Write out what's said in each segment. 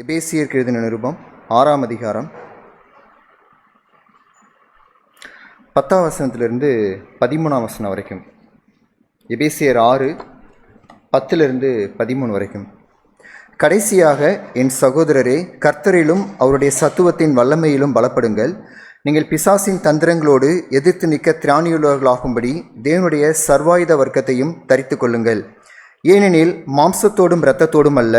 எபேசியருக்கு எழுதின நிருபம் 6ஆம் அதிகாரம் 10ஆம் வசனத்திலிருந்து 13ஆம் வசனம் வரைக்கும். எபேசியர் 6:10-13 வரைக்கும். கடைசியாக என் சகோதரரே, கர்த்தரிலும் அவருடைய சத்துவத்தின் வல்லமையிலும் பலப்படுங்கள். நீங்கள் பிசாசின் தந்திரங்களோடு எதிர்த்து நிற்க திராணியுள்ளவர்களாகும்படி தேவனுடைய சர்வாயுத வர்க்கத்தையும் தரித்து கொள்ளுங்கள். ஏனெனில் மாம்சத்தோடும் இரத்தத்தோடும் அல்ல,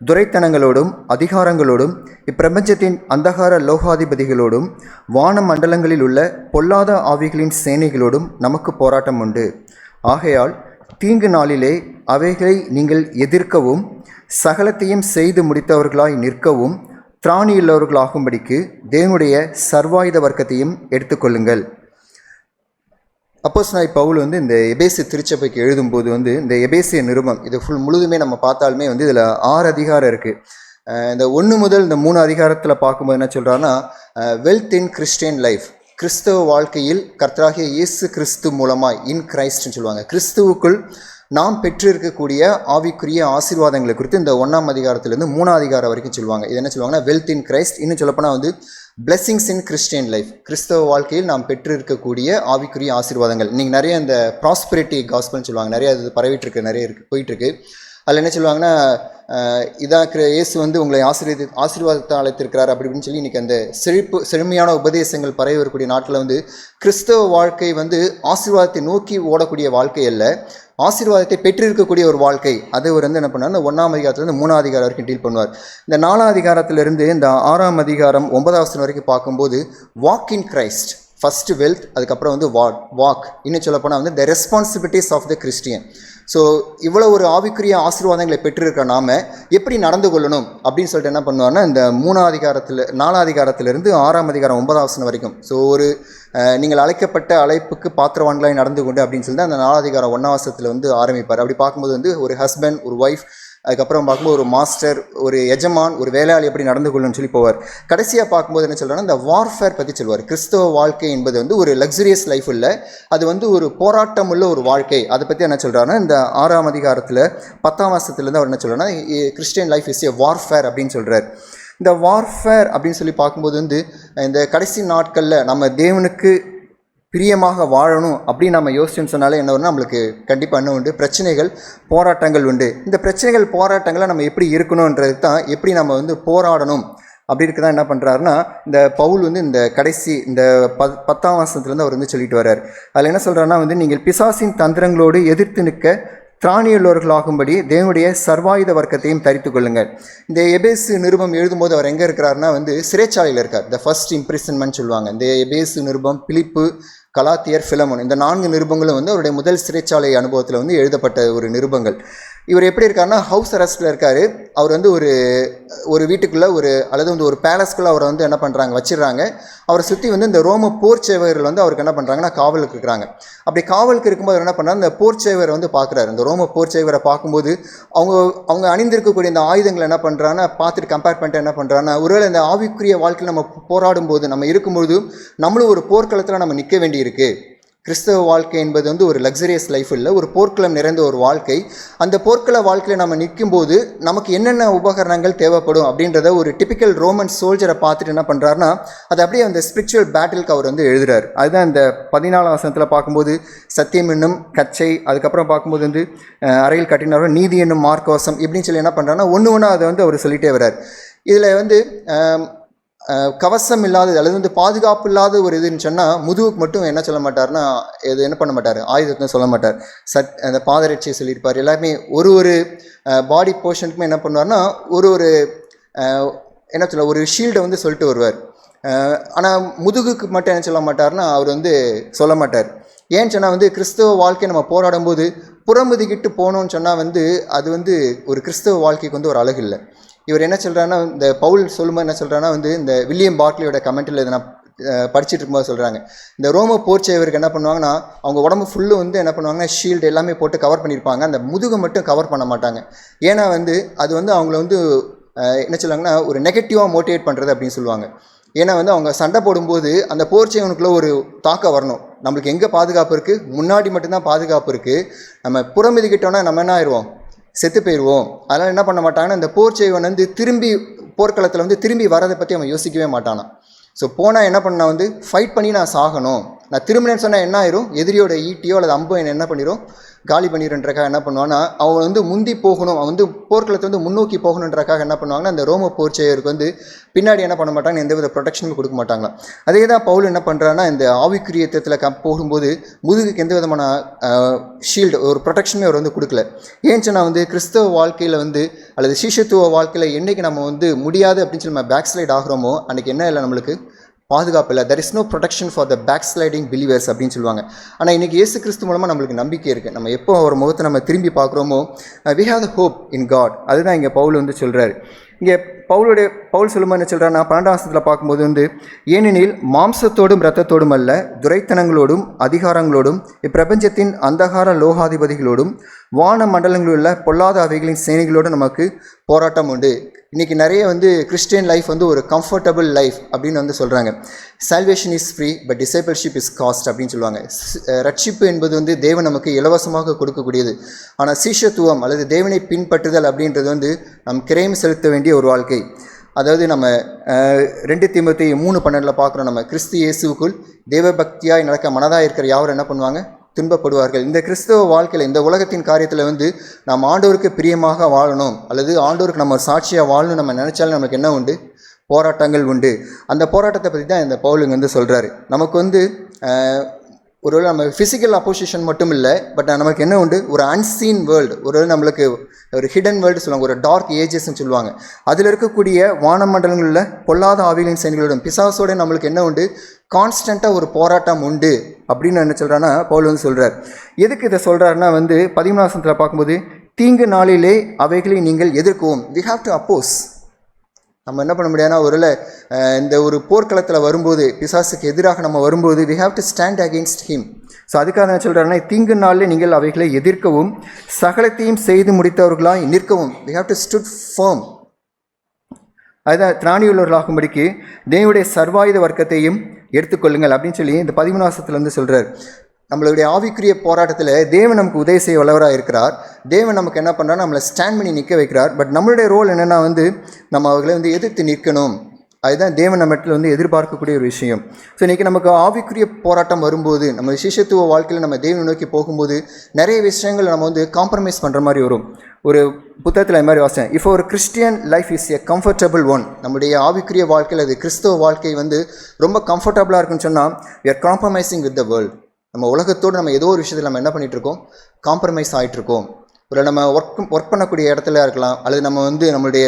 துரைத்தனங்களோடும் அதிகாரங்களோடும் இப்பிரபஞ்சத்தின் அந்தகார லோகாதிபதிகளோடும் வான மண்டலங்களில் உள்ள பொல்லாத ஆவிகளின் சேனைகளோடும் நமக்கு போராட்டம் உண்டு. ஆகையால் தீங்கு நாளிலே அவைகளை நீங்கள் எதிர்க்கவும் சகலத்தையும் செய்து முடித்தவர்களாய் நிற்கவும் திராணியுள்ளவர்களாகும்படிக்கு தேவனுடைய சர்வாயுத வர்க்கத்தையும் எடுத்துக்கொள்ளுங்கள். அப்போஸ்தலனாகிய பவுல் இந்த எபேசு திருச்சபைக்கு எழுதும்போது இந்த எபேசிய நிருபம் இது முழுதுமே நம்ம பார்த்தாலுமே இதில் 6 அதிகாரம் இருக்குது. இந்த 1 முதல் இந்த 3 அதிகாரத்தில் பார்க்கும்போது என்ன சொல்கிறாருன்னா, வெல்த் இன் கிறிஸ்டியன் லைஃப், கிறிஸ்தவ வாழ்க்கையில் கர்த்தராகிய இயேசு கிறிஸ்து மூலமாய், இன் கிரைஸ்ட்னு சொல்லுவாங்க, கிறிஸ்துவுக்குள் நாம் பெற்றிருக்கக்கூடிய ஆவிக்குரிய ஆசீர்வாதங்களை குறித்து இந்த 1ஆம் அதிகாரத்திலேருந்து 3ஆம் அதிகாரம் வரைக்கும் சொல்லுவாங்க. இது என்ன சொல்லுவாங்கன்னா, வெல்த் இன் கிரைஸ்ட், இன்னும் சொல்லப்போனால் பிளெஸிங்ஸ் இன் கிறிஸ்டியன் லைஃப், கிறிஸ்தவ வாழ்க்கையில் நாம் பெற்றிருக்கக்கூடிய ஆவிக்குரிய ஆசீர்வாதங்கள். இன்றைக்கி நிறைய இந்த ப்ராஸ்பெரிட்டி காஸ்பல்னு சொல்லுவாங்க, நிறைய அது பரவிட்டுருக்கு, நிறைய போயிட்டுருக்கு. அதில் என்ன சொல்லுவாங்கன்னா, இதாக இயேசு உங்களை ஆசீர்வாதத்தை அழைத்திருக்கிறார் அப்படி இப்படின்னு சொல்லி இன்றைக்கி அந்த செழுமையான உபதேசங்கள் பரவி வரக்கூடிய நாட்டில் கிறிஸ்தவ வாழ்க்கை ஆசீர்வாதத்தை நோக்கி ஓடக்கூடிய வாழ்க்கை அல்ல, ஆசீர்வாதத்தை பெற்றிருக்கக்கூடிய ஒரு வாழ்க்கை. அது ஒரு என்ன பண்ணார், இந்த 1ஆம் அதிகாரத்துலேருந்து 3ஆம் அதிகாரம் வரைக்கும் டீல் பண்ணுவார். இந்த 4ஆம் அதிகாரத்திலிருந்து இந்த 6ஆம் அதிகாரம் 9ஆம் வசனம் வரைக்கும் பார்க்கும்போது walk in Christ, first wealth, அதுக்கப்புறம் வாக், இன்னும் சொல்லப்போனால் the responsibilities of the Christian. So இவ்வளோ ஒரு ஆவிக்குரிய ஆசீர்வாதங்களை பெற்றிருக்கிற நாம எப்படி நடந்து கொள்ளணும் அப்படின்னு சொல்லிட்டு என்ன பண்ணுவார்னா, இந்த 4ஆம் அதிகாரத்திலிருந்து 6ஆம் அதிகாரம் 9ஆம் வசனம் வரைக்கும். ஸோ நீங்கள் அழைக்கப்பட்ட அழைப்புக்கு பாத்திரவான்களாய் நடந்து கொண்டு அப்படின்னு சொல்லி அந்த 4ஆம் அதிகாரம் 1ஆம் வசனத்தில் ஆரம்பிப்பார். அப்படி பார்க்கும்போது ஒரு ஹஸ்பண்ட், ஒரு ஒய்ஃப், அதுக்கப்புறம் பார்க்கும்போது ஒரு மாஸ்டர், ஒரு எஜமான், ஒரு வேலையாளி எப்படி நடந்து கொள்ளணும்னு சொல்லி போவார். கடைசியாக பார்க்கும்போது என்ன சொல்கிறாங்கன்னா, இந்த வார்ஃபேர் பற்றி சொல்வார். கிறிஸ்தவ வாழ்க்கை என்பது ஒரு லக்ஸரியஸ் லைஃப் இல்லை, அது ஒரு போராட்டம் உள்ள ஒரு வாழ்க்கை. அதை பற்றி என்ன சொல்கிறாருன்னா, இந்த 6ஆம் அதிகாரத்தில் 10ஆம் வசனத்துலேருந்து அவர் என்ன சொல்கிறாருன்னா, Christian life is a warfare அப்படின்னு சொல்கிறார். இந்த வார்ஃபேர் அப்படின்னு சொல்லி பார்க்கும்போது இந்த கடைசி நாட்களில் நம்ம தேவனுக்கு பிரியமாக வாழணும் அப்படின்னு நம்ம யோசிச்சுன்னு சொன்னாலே என்ன ஒன்று, நம்மளுக்கு கண்டிப்பாக என்ன உண்டு, பிரச்சனைகள், போராட்டங்கள் உண்டு. இந்த பிரச்சனைகள், போராட்டங்களை நம்ம எப்படி இருக்கணுன்றது தான், எப்படி நம்ம போராடணும் அப்படி இருக்க தான் என்ன பண்ணுறாருன்னா, இந்த பவுல் இந்த கடைசி இந்த 10ஆம் வசனத்துலேருந்து அவர் சொல்லிட்டு வர்றார். அதில் என்ன சொல்கிறாருன்னா, நீங்கள் பிசாசின் தந்திரங்களோடு எதிர்த்து நிற்க திராணியுள்ளவர்களாகும்படி தேவனுடைய சர்வாயுத வர்க்கத்தையும் தரித்து கொள்ளுங்கள். இந்த எபேசு நிருபம் எழுதும்போது அவர் எங்கே இருக்கிறாருன்னா, சிறைச்சாலையில் இருக்கார். த ஃபர்ஸ்ட் இம்ப்ரிசன்மெண்ட் சொல்லுவாங்க. இந்த எபேசு நிருபம், பிலிப்பு, கலாத்தியர், பிலமோன், இந்த 4 நிருபங்களும் அவருடைய முதல் சிறைச்சாலை அனுபவத்தில் எழுதப்பட்ட ஒரு நிருபங்கள். இவர் எப்படி இருக்காருன்னா, ஹவுஸ் அரெஸ்ட்டில் இருக்கார். அவர் ஒரு வீட்டுக்குள்ளே அல்லது ஒரு பேலஸ்க்குள்ளே அவரை என்ன பண்ணுறாங்க, வச்சிடறாங்க. அவரை சுற்றி இந்த ரோம போர்ச்சேவர்கள் அவருக்கு என்ன பண்ணுறாங்கன்னா, காவலுக்கு இருக்கிறாங்க. அப்படி காவலுக்கு இருக்கும்போது என்ன பண்ணுறாங்க, இந்த போர்ச்சேவரை பார்க்குறாரு. இந்த ரோம போர்ச்சேவரை பார்க்கும்போது அவங்க அணிந்திருக்கக்கூடிய இந்த ஆயுதங்களை என்ன பண்ணுறாங்கன்னா பார்த்துட்டு கம்பேர் பண்ணிட்டு என்ன பண்ணுறாங்கன்னா, ஒருவேளை இந்த ஆவிக்குரிய வாழ்க்கையில் நம்ம போராடும்போது, நம்ம இருக்கும்போது நம்மளும் ஒரு போர்க்களத்தில் நம்ம நிற்க வேண்டியிருக்கு. கிறிஸ்தவ வாழ்க்கை என்பது ஒரு லக்ஸரியஸ் லைஃப் இல்லை, ஒரு போர்க்களம் நிறைந்த ஒரு வாழ்க்கை. அந்த போர்க்கள வாழ்க்கையில் நம்ம நிற்கும்போது நமக்கு என்னென்ன உபகரணங்கள் தேவைப்படும் அப்படின்றத ஒரு டிப்பிக்கல் ரோமன் சோல்ஜரை பார்த்துட்டு என்ன பண்ணுறாருன்னா, அது அப்படியே அந்த ஸ்பிரிச்சுவல் பேட்டிலுக்கு அவர் எழுதுறார். அதுதான் இந்த 14ஆம் வசனத்தில் பார்க்கும்போது சத்தியம் என்னும் கச்சை, அதுக்கப்புறம் பார்க்கும்போது அறையில் கட்டினாரோ நீதி என்னும் மார்க்கவசம் இப்படின்னு சொல்லி என்ன பண்ணுறாருன்னா, ஒன்று அதை அவர் சொல்லிட்டே வர்றார். இதில் கவசம் இல்லாதது அல்லது பாதுகாப்பு இல்லாத ஒரு இதுன்னு சொன்னால், முதுகுக்கு மட்டும் என்ன சொல்ல மாட்டார்னா, இது என்ன பண்ண மாட்டார், ஆயுதத்தை சொல்ல மாட்டார், அந்த பாதரட்சியை சொல்லியிருப்பார். எல்லாருமே ஒரு பாடி போர்ஷனுக்குமே என்ன பண்ணுவார்னா, ஒரு என்ன சொல்ல, ஒரு ஷீல்டை சொல்லிட்டு வருவார். ஆனால் முதுகுக்கு மட்டும் என்ன சொல்ல மாட்டார்னா, அவர் சொல்ல மாட்டார். ஏன்னு சொன்னால் கிறிஸ்தவ வாழ்க்கையை நம்ம போராடும் போது புறமுதுகிட்டு போனோன்னு சொன்னால் அது ஒரு கிறிஸ்தவ வாழ்க்கைக்கு ஒரு அழகு இல்லை. இவர் என்ன சொல்கிறாருன்னா, இந்த பவுல் சொல்லும்போது என்ன சொல்கிறாருன்னா, இந்த வில்லியம் பார்க்லியோட கமெண்ட்டில் இதை நான் படிச்சுட்டு இருக்கும்போது சொல்கிறாங்க, இந்த ரோம போர்ச்சேவருக்கு என்ன பண்ணுவாங்கன்னா, அவங்க உடம்பு ஃபுல்லு என்ன பண்ணுவாங்கன்னா, ஷீல்டு எல்லாமே போட்டு கவர் பண்ணியிருப்பாங்க, அந்த முதுகை மட்டும் கவர் பண்ண மாட்டாங்க. ஏன்னா அது அவங்கள என்ன சொல்லுவாங்கன்னா, ஒரு நெகட்டிவாக மோட்டிவேட் பண்ணுறது அப்படின்னு சொல்லுவாங்க. ஏன்னா அவங்க சண்டை போடும்போது அந்த போர்ச்சேவனுக்குள்ளே ஒரு தாக்கம் வரணும். நம்மளுக்கு எங்கே பாதுகாப்பு இருக்குது, முன்னாடி மட்டும்தான் பாதுகாப்பு இருக்குது. நம்ம புறமிதுக்கிட்டோன்னா நம்ம என்ன ஆயிடுவோம், செத்து போயிடுவோம். அதனால் என்ன பண்ண மாட்டாங்கன்னா, இந்த போர் செய்வன் வந்து திரும்பி போர்க்களத்தில் வந்து திரும்பி வரதை பற்றி அவன் யோசிக்கவே மாட்டானா. ஸோ போனால் என்ன பண்ண வந்து ஃபைட் பண்ணி நான் சாகணும், நான் திரும்பினேன்னு சொன்னால் என்ன ஆயிரும், எதிரியோட ஈட்டியோ அல்லது அம்போ என்ன பண்ணிடும், காலி பண்ணிடுன்றக்காக என்ன பண்ணுவான்னா, அவன் வந்து முந்தி போகணும், அவன் வந்து போர்க்களத்தை வந்து முன்னோக்கி போகணுன்றக்காக என்ன பண்ணுவாங்கன்னா, அந்த ரோம போர்ச்செயருக்கு வந்து பின்னாடி என்ன பண்ண மாட்டாங்க, எந்தவித ப்ரொடெக்ஷனும் கொடுக்க மாட்டாங்களாம். அதே தான் பவுல் என்ன பண்ணுறான்னா, இந்த ஆவிக்குரிய யுத்தத்தில் போகும்போது முதுகுக்கு எந்த விதமான ஷீல்டு, ஒரு ப்ரொடெக்ஷனுமே அவர் வந்து கொடுக்கல. ஏன்னு சொன்னால் வந்து கிறிஸ்தவ வாழ்க்கையில் வந்து அல்லது சீஷத்துவ வாழ்க்கையில் என்றைக்கு நம்ம வந்து முடியாது அப்படின்னு சொல்லி நம்ம பேக் ஸ்லைட் ஆகிறோமோ அன்றைக்கி என்ன இல்லை, நம்மளுக்கு பாதுகாப்பு இல்லை. There is no protection for the backsliding believers அப்படின்னு சொல்லுவாங்க. ஆனால் இன்றைக்கி இயேசு கிறிஸ்து மூலமாக நம்மளுக்கு நம்பிக்கை இருக்குது. நம்ம எப்போ ஒரு முகத்தை நம்ம திரும்பி பார்க்குறோமோ, we have the hope in God. அதுதான் இங்கே பவுல் வந்து சொல்கிறாரு. இங்கே பவுல் சொல்லும்போது என்ன சொல்கிறார், நான் 12ஆம் வசனத்தில் பார்க்கும்போது வந்து, ஏனெனில் மாம்சத்தோடும் இரத்தத்தோடும் அல்ல, துரைத்தனங்களோடும் அதிகாரங்களோடும் இப்பிரபஞ்சத்தின் அந்தகார லோகாதிபதிகளோடும் வான மண்டலங்களில் உள்ள பொல்லாத அவைகளின் சேனைகளோடு நமக்கு போராட்டம் உண்டு. இன்றைக்கி நிறைய வந்து கிறிஸ்டியன் லைஃப் வந்து ஒரு கம்ஃபர்டபுள் லைஃப் அப்படின்னு வந்து சொல்கிறாங்க. Salvation is free but discipleship is cost அப்படின்னு சொல்லுவாங்க. ரட்சிப்பு என்பது வந்து தேவன் நமக்கு இலவசமாக கொடுக்கக்கூடியது. ஆனால் சீஷத்துவம் அல்லது தேவனை பின்பற்றுதல் அப்படின்றது வந்து நம் கிரயம் செலுத்த வேண்டிய ஒரு வாழ்க்கை. அதாவது நம்ம 2 தீமோத்தேயு 3:12 பார்க்குறோம், நம்ம கிறிஸ்து இயேசுவுக்குள் தேவபக்தியாய் நடக்க மனதாக இருக்கிற யாரும் என்ன பண்ணுவாங்க, துன்பப்படுவார்கள். இந்த கிறிஸ்தவ வாழ்க்கையில் இந்த உலகத்தின் காரியத்தில் வந்து நாம் ஆண்டவருக்கு பிரியமாக வாழணும் அல்லது ஆண்டவருக்கு நம்ம சாட்சியாக வாழணும் நம்ம நினச்சாலும் நமக்கு என்ன உண்டு, போராட்டங்கள் உண்டு. அந்த போராட்டத்தை பற்றி தான் இந்த பவுலுங்க வந்து சொல்கிறாரு. நமக்கு வந்து ஒரு நம்ம ஃபிசிக்கல் அப்போசிஷன் மட்டும் இல்லை, பட் நமக்கு என்ன உண்டு, ஒரு அன்சீன் வேர்ல்டு, ஒரு நம்மளுக்கு ஒரு ஹிடன் வேர்ல்டு சொல்லுவாங்க, ஒரு டார்க் ஏஜஸ்ன்னு சொல்லுவாங்க. அதில் இருக்கக்கூடிய வானமண்டலங்களில் பொல்லாத ஆவிகளின் செயல்களோடும் பிசாசோட நம்மளுக்கு என்ன உண்டு, கான்ஸ்டண்ட்டாக ஒரு போராட்டம் உண்டு அப்படின்னு என்ன சொல்கிறான்னா பவுல் வந்து சொல்கிறார். எதுக்கு இதை சொல்கிறாருன்னா வந்து 13ஆம் வசனத்தில் பார்க்கும்போது, தீங்கு நாளிலே அவைகளை நீங்கள் எதிர்க்கவும், வி ஹாவ் டு அப்போஸ். நம்ம என்ன பண்ண முடியாதுன்னா, ஒருவேளை இந்த ஒரு போர்க்களத்தில் வரும்போது பிசாசுக்கு எதிராக நம்ம வரும்போது we have to stand against him. So அதுக்காக என்ன சொல்கிறாருன்னா, தீங்கு நாளில் நீங்கள் அவைகளை எதிர்க்கவும் சகலத்தையும் செய்து முடித்தவர்களாய் நிற்கவும், we have to stood firm. அதுதான் திராணியுள்ளவர்களாகும்படிக்கு தேவனுடைய சர்வாயுத வர்க்கத்தையும் எடுத்துக்கொள்ளுங்கள் அப்படின்னு சொல்லி இந்த 13ஆம் வசனத்திலேருந்து சொல்கிறார். நம்மளுடைய ஆவிக்குரிய போராட்டத்தில் தேவன் நமக்கு உதவி செய்ய வல்லவராக இருக்கிறார். தேவன் நமக்கு என்ன பண்ணுறாரு, நம்மளை ஸ்டாண்ட் பண்ணி நிற்க வைக்கிறார். பட் நம்மளுடைய ரோல் என்னென்னா வந்து நம்ம அவர்களை வந்து எதிர்த்து நிற்கணும். அதுதான் தேவன் நம்ம இடத்துல வந்து எதிர்பார்க்கக்கூடிய ஒரு விஷயம். ஸோ இன்றைக்கி நமக்கு ஆவிக்குரிய போராட்டம் வரும்போது, நம்ம சிஷ்யத்துவ வாழ்க்கையில் நம்ம தேவனை நோக்கி போகும்போது நிறைய விஷயங்கள் நம்ம வந்து காம்ப்ரமைஸ் பண்ணுற மாதிரி வரும். ஒரு புத்தகத்தில் இது மாதிரி வாசித்தேன், இஃப் ஒரு Christian life is a comfortable one, நம்முடைய ஆவிக்குரிய வாழ்க்கையில் அது கிறிஸ்தவ வாழ்க்கை வந்து ரொம்ப கம்ஃபர்டபுளாக இருக்குன்னு சொன்னால், we are compromising with the world. நம்ம உலகத்தோடு நம்ம ஏதோ ஒரு விஷயத்தில் நம்ம என்ன பண்ணிகிட்ருக்கோம், காம்ப்ரமைஸ் ஆகிட்ருக்கோம். ஒரு நம்ம ஒர்க் பண்ணக்கூடிய இடத்துல இருக்கலாம், அல்லது நம்ம வந்து நம்மளுடைய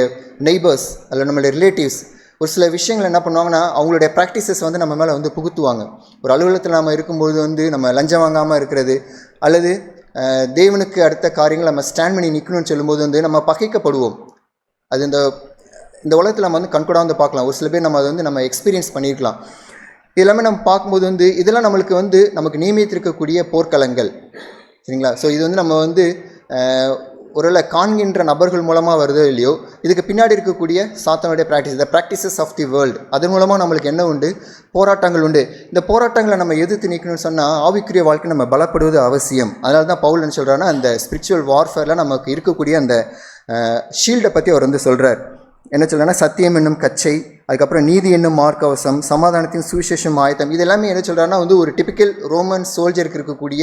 நெய்பர்ஸ் அல்லது நம்மளுடைய ரிலேட்டிவ்ஸ் ஒரு சில விஷயங்கள் என்ன பண்ணுவாங்கன்னா அவங்களுடைய ப்ராக்டிசஸ் வந்து நம்ம மேலே வந்து புகுத்துவாங்க. ஒரு அலுவலகத்தில் நம்ம இருக்கும்போது வந்து நம்ம லஞ்சம் வாங்காமல் இருக்கிறது, அல்லது தேவனுக்கு அடுத்த காரியங்கள் நம்ம ஸ்டாண்ட் பண்ணி நிற்கணும்னு சொல்லும்போது வந்து நம்ம பகைக்கப்படுவோம். அது இந்த உலகத்தில் நம்ம வந்து கண்கூடாக வந்து பார்க்கலாம். ஒரு சில பேர் நம்ம அதை வந்து நம்ம எக்ஸ்பீரியன்ஸ் பண்ணியிருக்கலாம். இதெல்லாமே நம்ம பார்க்கும்போது வந்து இதெல்லாம் நம்மளுக்கு வந்து நமக்கு நியமித்திருக்கக்கூடிய போர்க்களங்கள், சரிங்களா? ஸோ இது வந்து நம்ம வந்து ஒருவேளை காண்கின்ற நபர்கள் மூலமாக வருதோ இல்லையோ, இதுக்கு பின்னாடி இருக்கக்கூடிய சாத்தானுடைய practice, the practices of the world, அதன் மூலமாக நம்மளுக்கு என்ன உண்டு, போராட்டங்கள் உண்டு. இந்த போராட்டங்களை நம்ம எதிர்த்து நிற்கணும்னு சொன்னால் ஆவிக்குரிய வாழ்க்கை நம்ம பலப்படுவது அவசியம். அதனால தான் பவுல் என்ன சொல்கிறாருன்னா, அந்த ஸ்பிரிச்சுவல் வார்ஃபேரில் நமக்கு இருக்கக்கூடிய அந்த ஷீல்டை பற்றி அவர் வந்து சொல்கிறார். என்ன சொல்கிறேன்னா, சத்தியம் என்னும் கச்சை, அதுக்கப்புறம் நீதி என்னும் மார்க்கவசம், சமாதானத்தின் சுவிசேஷம் ஆயத்தம், இது எல்லாமே என்ன சொல்கிறாருன்னா வந்து ஒரு டிபிக்கல் ரோமன் சோல்ஜருக்கு இருக்கக்கூடிய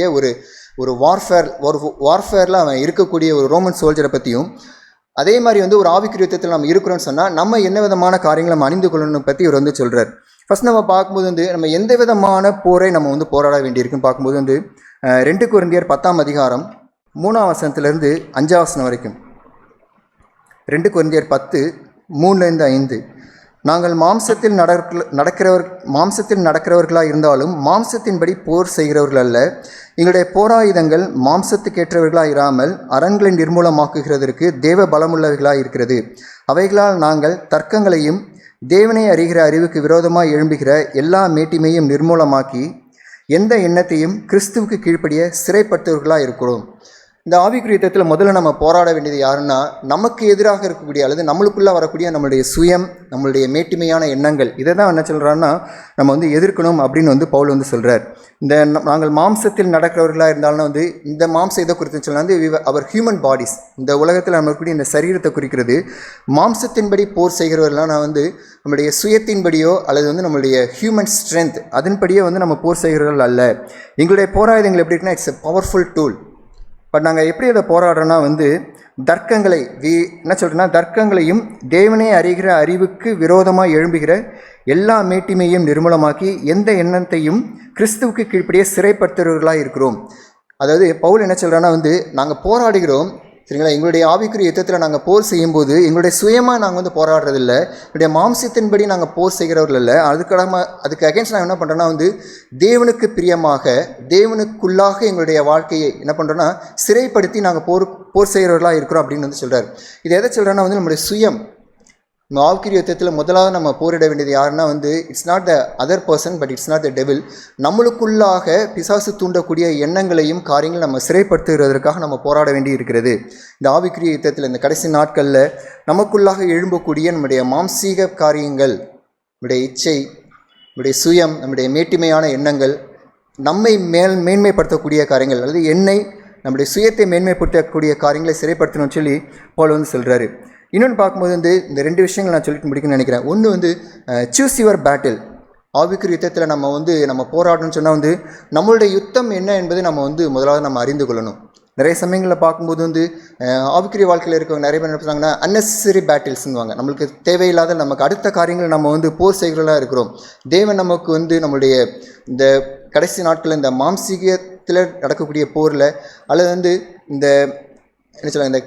ஒரு வார்ஃபேரில் அவன் இருக்கக்கூடிய ஒரு ரோமன் சோல்ஜரை பற்றியும், அதே மாதிரி வந்து ஒரு ஆவிக்குரிய யுத்தத்தில் நம்ம இருக்கிறோன்னு சொன்னால் நம்ம என்ன விதமான காரியங்களை நம்ம அணிந்து கொள்ளணும் பற்றி இவர் வந்து சொல்கிறார். ஃபஸ்ட் நம்ம பார்க்கும்போது வந்து நம்ம எந்த விதமான போரை நம்ம வந்து போராட வேண்டியிருக்குன்னு பார்க்கும்போது வந்து 2 கொரிந்தியர் 10ஆம் அதிகாரம் 3ஆம் வசனத்திலிருந்து 5ஆம் வசனம் வரைக்கும். 2 கொரிந்தியர் 10:3-5. நாங்கள் மாம்சத்தில் நடக்கிறவர்களாக இருந்தாலும் மாம்சத்தின்படி போர் செய்கிறவர்கள் அல்ல. எங்களுடைய போராயுதங்கள் மாம்சத்துக்கேற்றவர்களாக இராமல் அரண்களை நிர்மூலமாக்குகிறதற்கு தேவ பலமுள்ளவைகளாக இருக்கிறது. அவைகளால் நாங்கள் தர்க்கங்களையும் தேவனை அறிகிற அறிவுக்கு விரோதமாக எழும்புகிற எல்லா மேட்டிமையும் நிர்மூலமாக்கி எந்த எண்ணத்தையும் கிறிஸ்துவுக்கு கீழ்ப்படிய சிறைப்பட்டவர்களாக இருக்கிறோம். இந்த ஆவிக்குரிய யுத்தத்தில் முதல்ல நம்ம போராட வேண்டியது யாருன்னா, நமக்கு எதிராக இருக்கக்கூடிய அல்லது நம்மளுக்குள்ளே வரக்கூடிய நம்மளுடைய சுயம், நம்மளுடைய மேட்டுமையான எண்ணங்கள், இதை தான் என்ன சொல்கிறான்னா நம்ம வந்து எதிர்க்கணும் அப்படின்னு வந்து பவுல் வந்து சொல்கிறார். இந்த நாங்கள் மாம்சத்தில் நடக்கிறவர்களாக இருந்தாலும் வந்து இந்த மாம்சம் இதை குறித்து சொல்லலாம் வந்து அவர் ஹியூமன் பாடிஸ், இந்த உலகத்தில் நம்ம இருக்கக்கூடிய இந்த சரீரத்தை குறிக்கிறது. மாம்சத்தின்படி போர் செய்கிறவர்களாம் நான் வந்து நம்மளுடைய சுயத்தின்படியோ அல்லது வந்து நம்மளுடைய ஹியூமன் ஸ்ட்ரென்த் அதன்படியோ வந்து நம்ம போர் செய்கிறவர்கள் அல்ல. எங்களுடைய போராயுதங்கள் எப்படி இருக்குன்னா, it's a powerful tool. But நாங்கள் எப்படி அதை போராடுறோன்னா வந்து தர்க்கங்களை என்ன சொல்கிறேன்னா, தர்க்கங்களையும் தேவனே அறிகிற அறிவுக்கு விரோதமாக எழும்புகிற எல்லா மேட்டிமையும் நிர்மூலமாக்கி எந்த எண்ணத்தையும் கிறிஸ்துவுக்கு கீழ்ப்படியே சிறைப்படுத்துகிறவர்களாக இருக்கிறோம். அதாவது பவுல் என்ன சொல்கிறான்னா வந்து நாங்கள் போராடுகிறோம் சரிங்களா, எங்களுடைய ஆவிக்குரிய யுத்தத்தில் நாங்கள் போர் செய்யும்போது எங்களுடைய சுயமாக நாங்கள் வந்து போராடுறதில்ல, எங்களுடைய மாம்சத்தின்படி நாங்கள் போர் செய்கிறவர்கள் இல்லை. அதுக்கு அகேன்ஸ்ட் நாங்கள் என்ன பண்ணுறோன்னா வந்து தேவனுக்கு பிரியமாக தேவனுக்குள்ளாக எங்களுடைய வாழ்க்கையை என்ன பண்ணுறோன்னா சிறைப்படுத்தி நாங்கள் போர் செய்கிறவர்களாக இருக்கிறோம் அப்படின்னு வந்து சொல்கிறார். இது எதை சொல்கிறோன்னா வந்து நம்மளுடைய சுயம், நம்ம ஆவிக்குரிய யுத்தத்தில் முதலாவது நம்ம போரிட வேண்டியது யாருன்னா வந்து it's not the other person but it's not the devil. நம்மளுக்குள்ளாக பிசாசு தூண்டக்கூடிய எண்ணங்களையும் காரியங்கள் நம்ம சிறைப்படுத்துகிறதற்காக நம்ம போராட வேண்டி இருக்கிறது. இந்த ஆவிக்குரிய யுத்தத்தில் இந்த கடைசி நாட்களில் நமக்குள்ளாக எழும்பக்கூடிய நம்முடைய மாம்சீக காரியங்கள், நம்முடைய இச்சை, நம்முடைய சுயம், நம்முடைய மேட்டிமையான எண்ணங்கள், நம்மை மேன்மைப்படுத்தக்கூடிய காரியங்கள் அல்லது நம்முடைய சுயத்தை மேன்மைப்படுத்தக்கூடிய காரியங்களை சிறைப்படுத்தணும்னு சொல்லி பவுல் வந்து சொல்கிறாரு. இன்னொன்று பார்க்கும்போது வந்து இந்த 2 விஷயங்கள் நான் சொல்லிட்டு முடிக்கணும்னு நினைக்கிறேன். ஒன்று வந்து சூஸ் யுவர் பேட்டில். ஆவிக்குரிய யுத்தத்தில் நம்ம போராடணும்னு சொன்னால் வந்து நம்மளுடைய யுத்தம் என்ன என்பதை நம்ம வந்து முதலாவது நம்ம அறிந்து கொள்ளணும். நிறைய சமயங்களில் பார்க்கும்போது வந்து ஆவிக்குரிய வாழ்க்கையில் இருக்கவங்க நிறைய பேர் என்ன பண்ணுறாங்கன்னா அன்னெசரி பேட்டில்ஸ்னுவாங்க. நம்மளுக்கு தேவையில்லாத நமக்கு அடுத்த காரியங்கள் நம்ம வந்து போர் செய்கிறவர்களாக இருக்கிறோம். தேவன் நமக்கு வந்து நம்மளுடைய இந்த கடைசி நாட்களில் இந்த மாம்சீகத்தில் நடக்கக்கூடிய போரில் அல்லது வந்து இந்த என்ன சொல்ல இந்த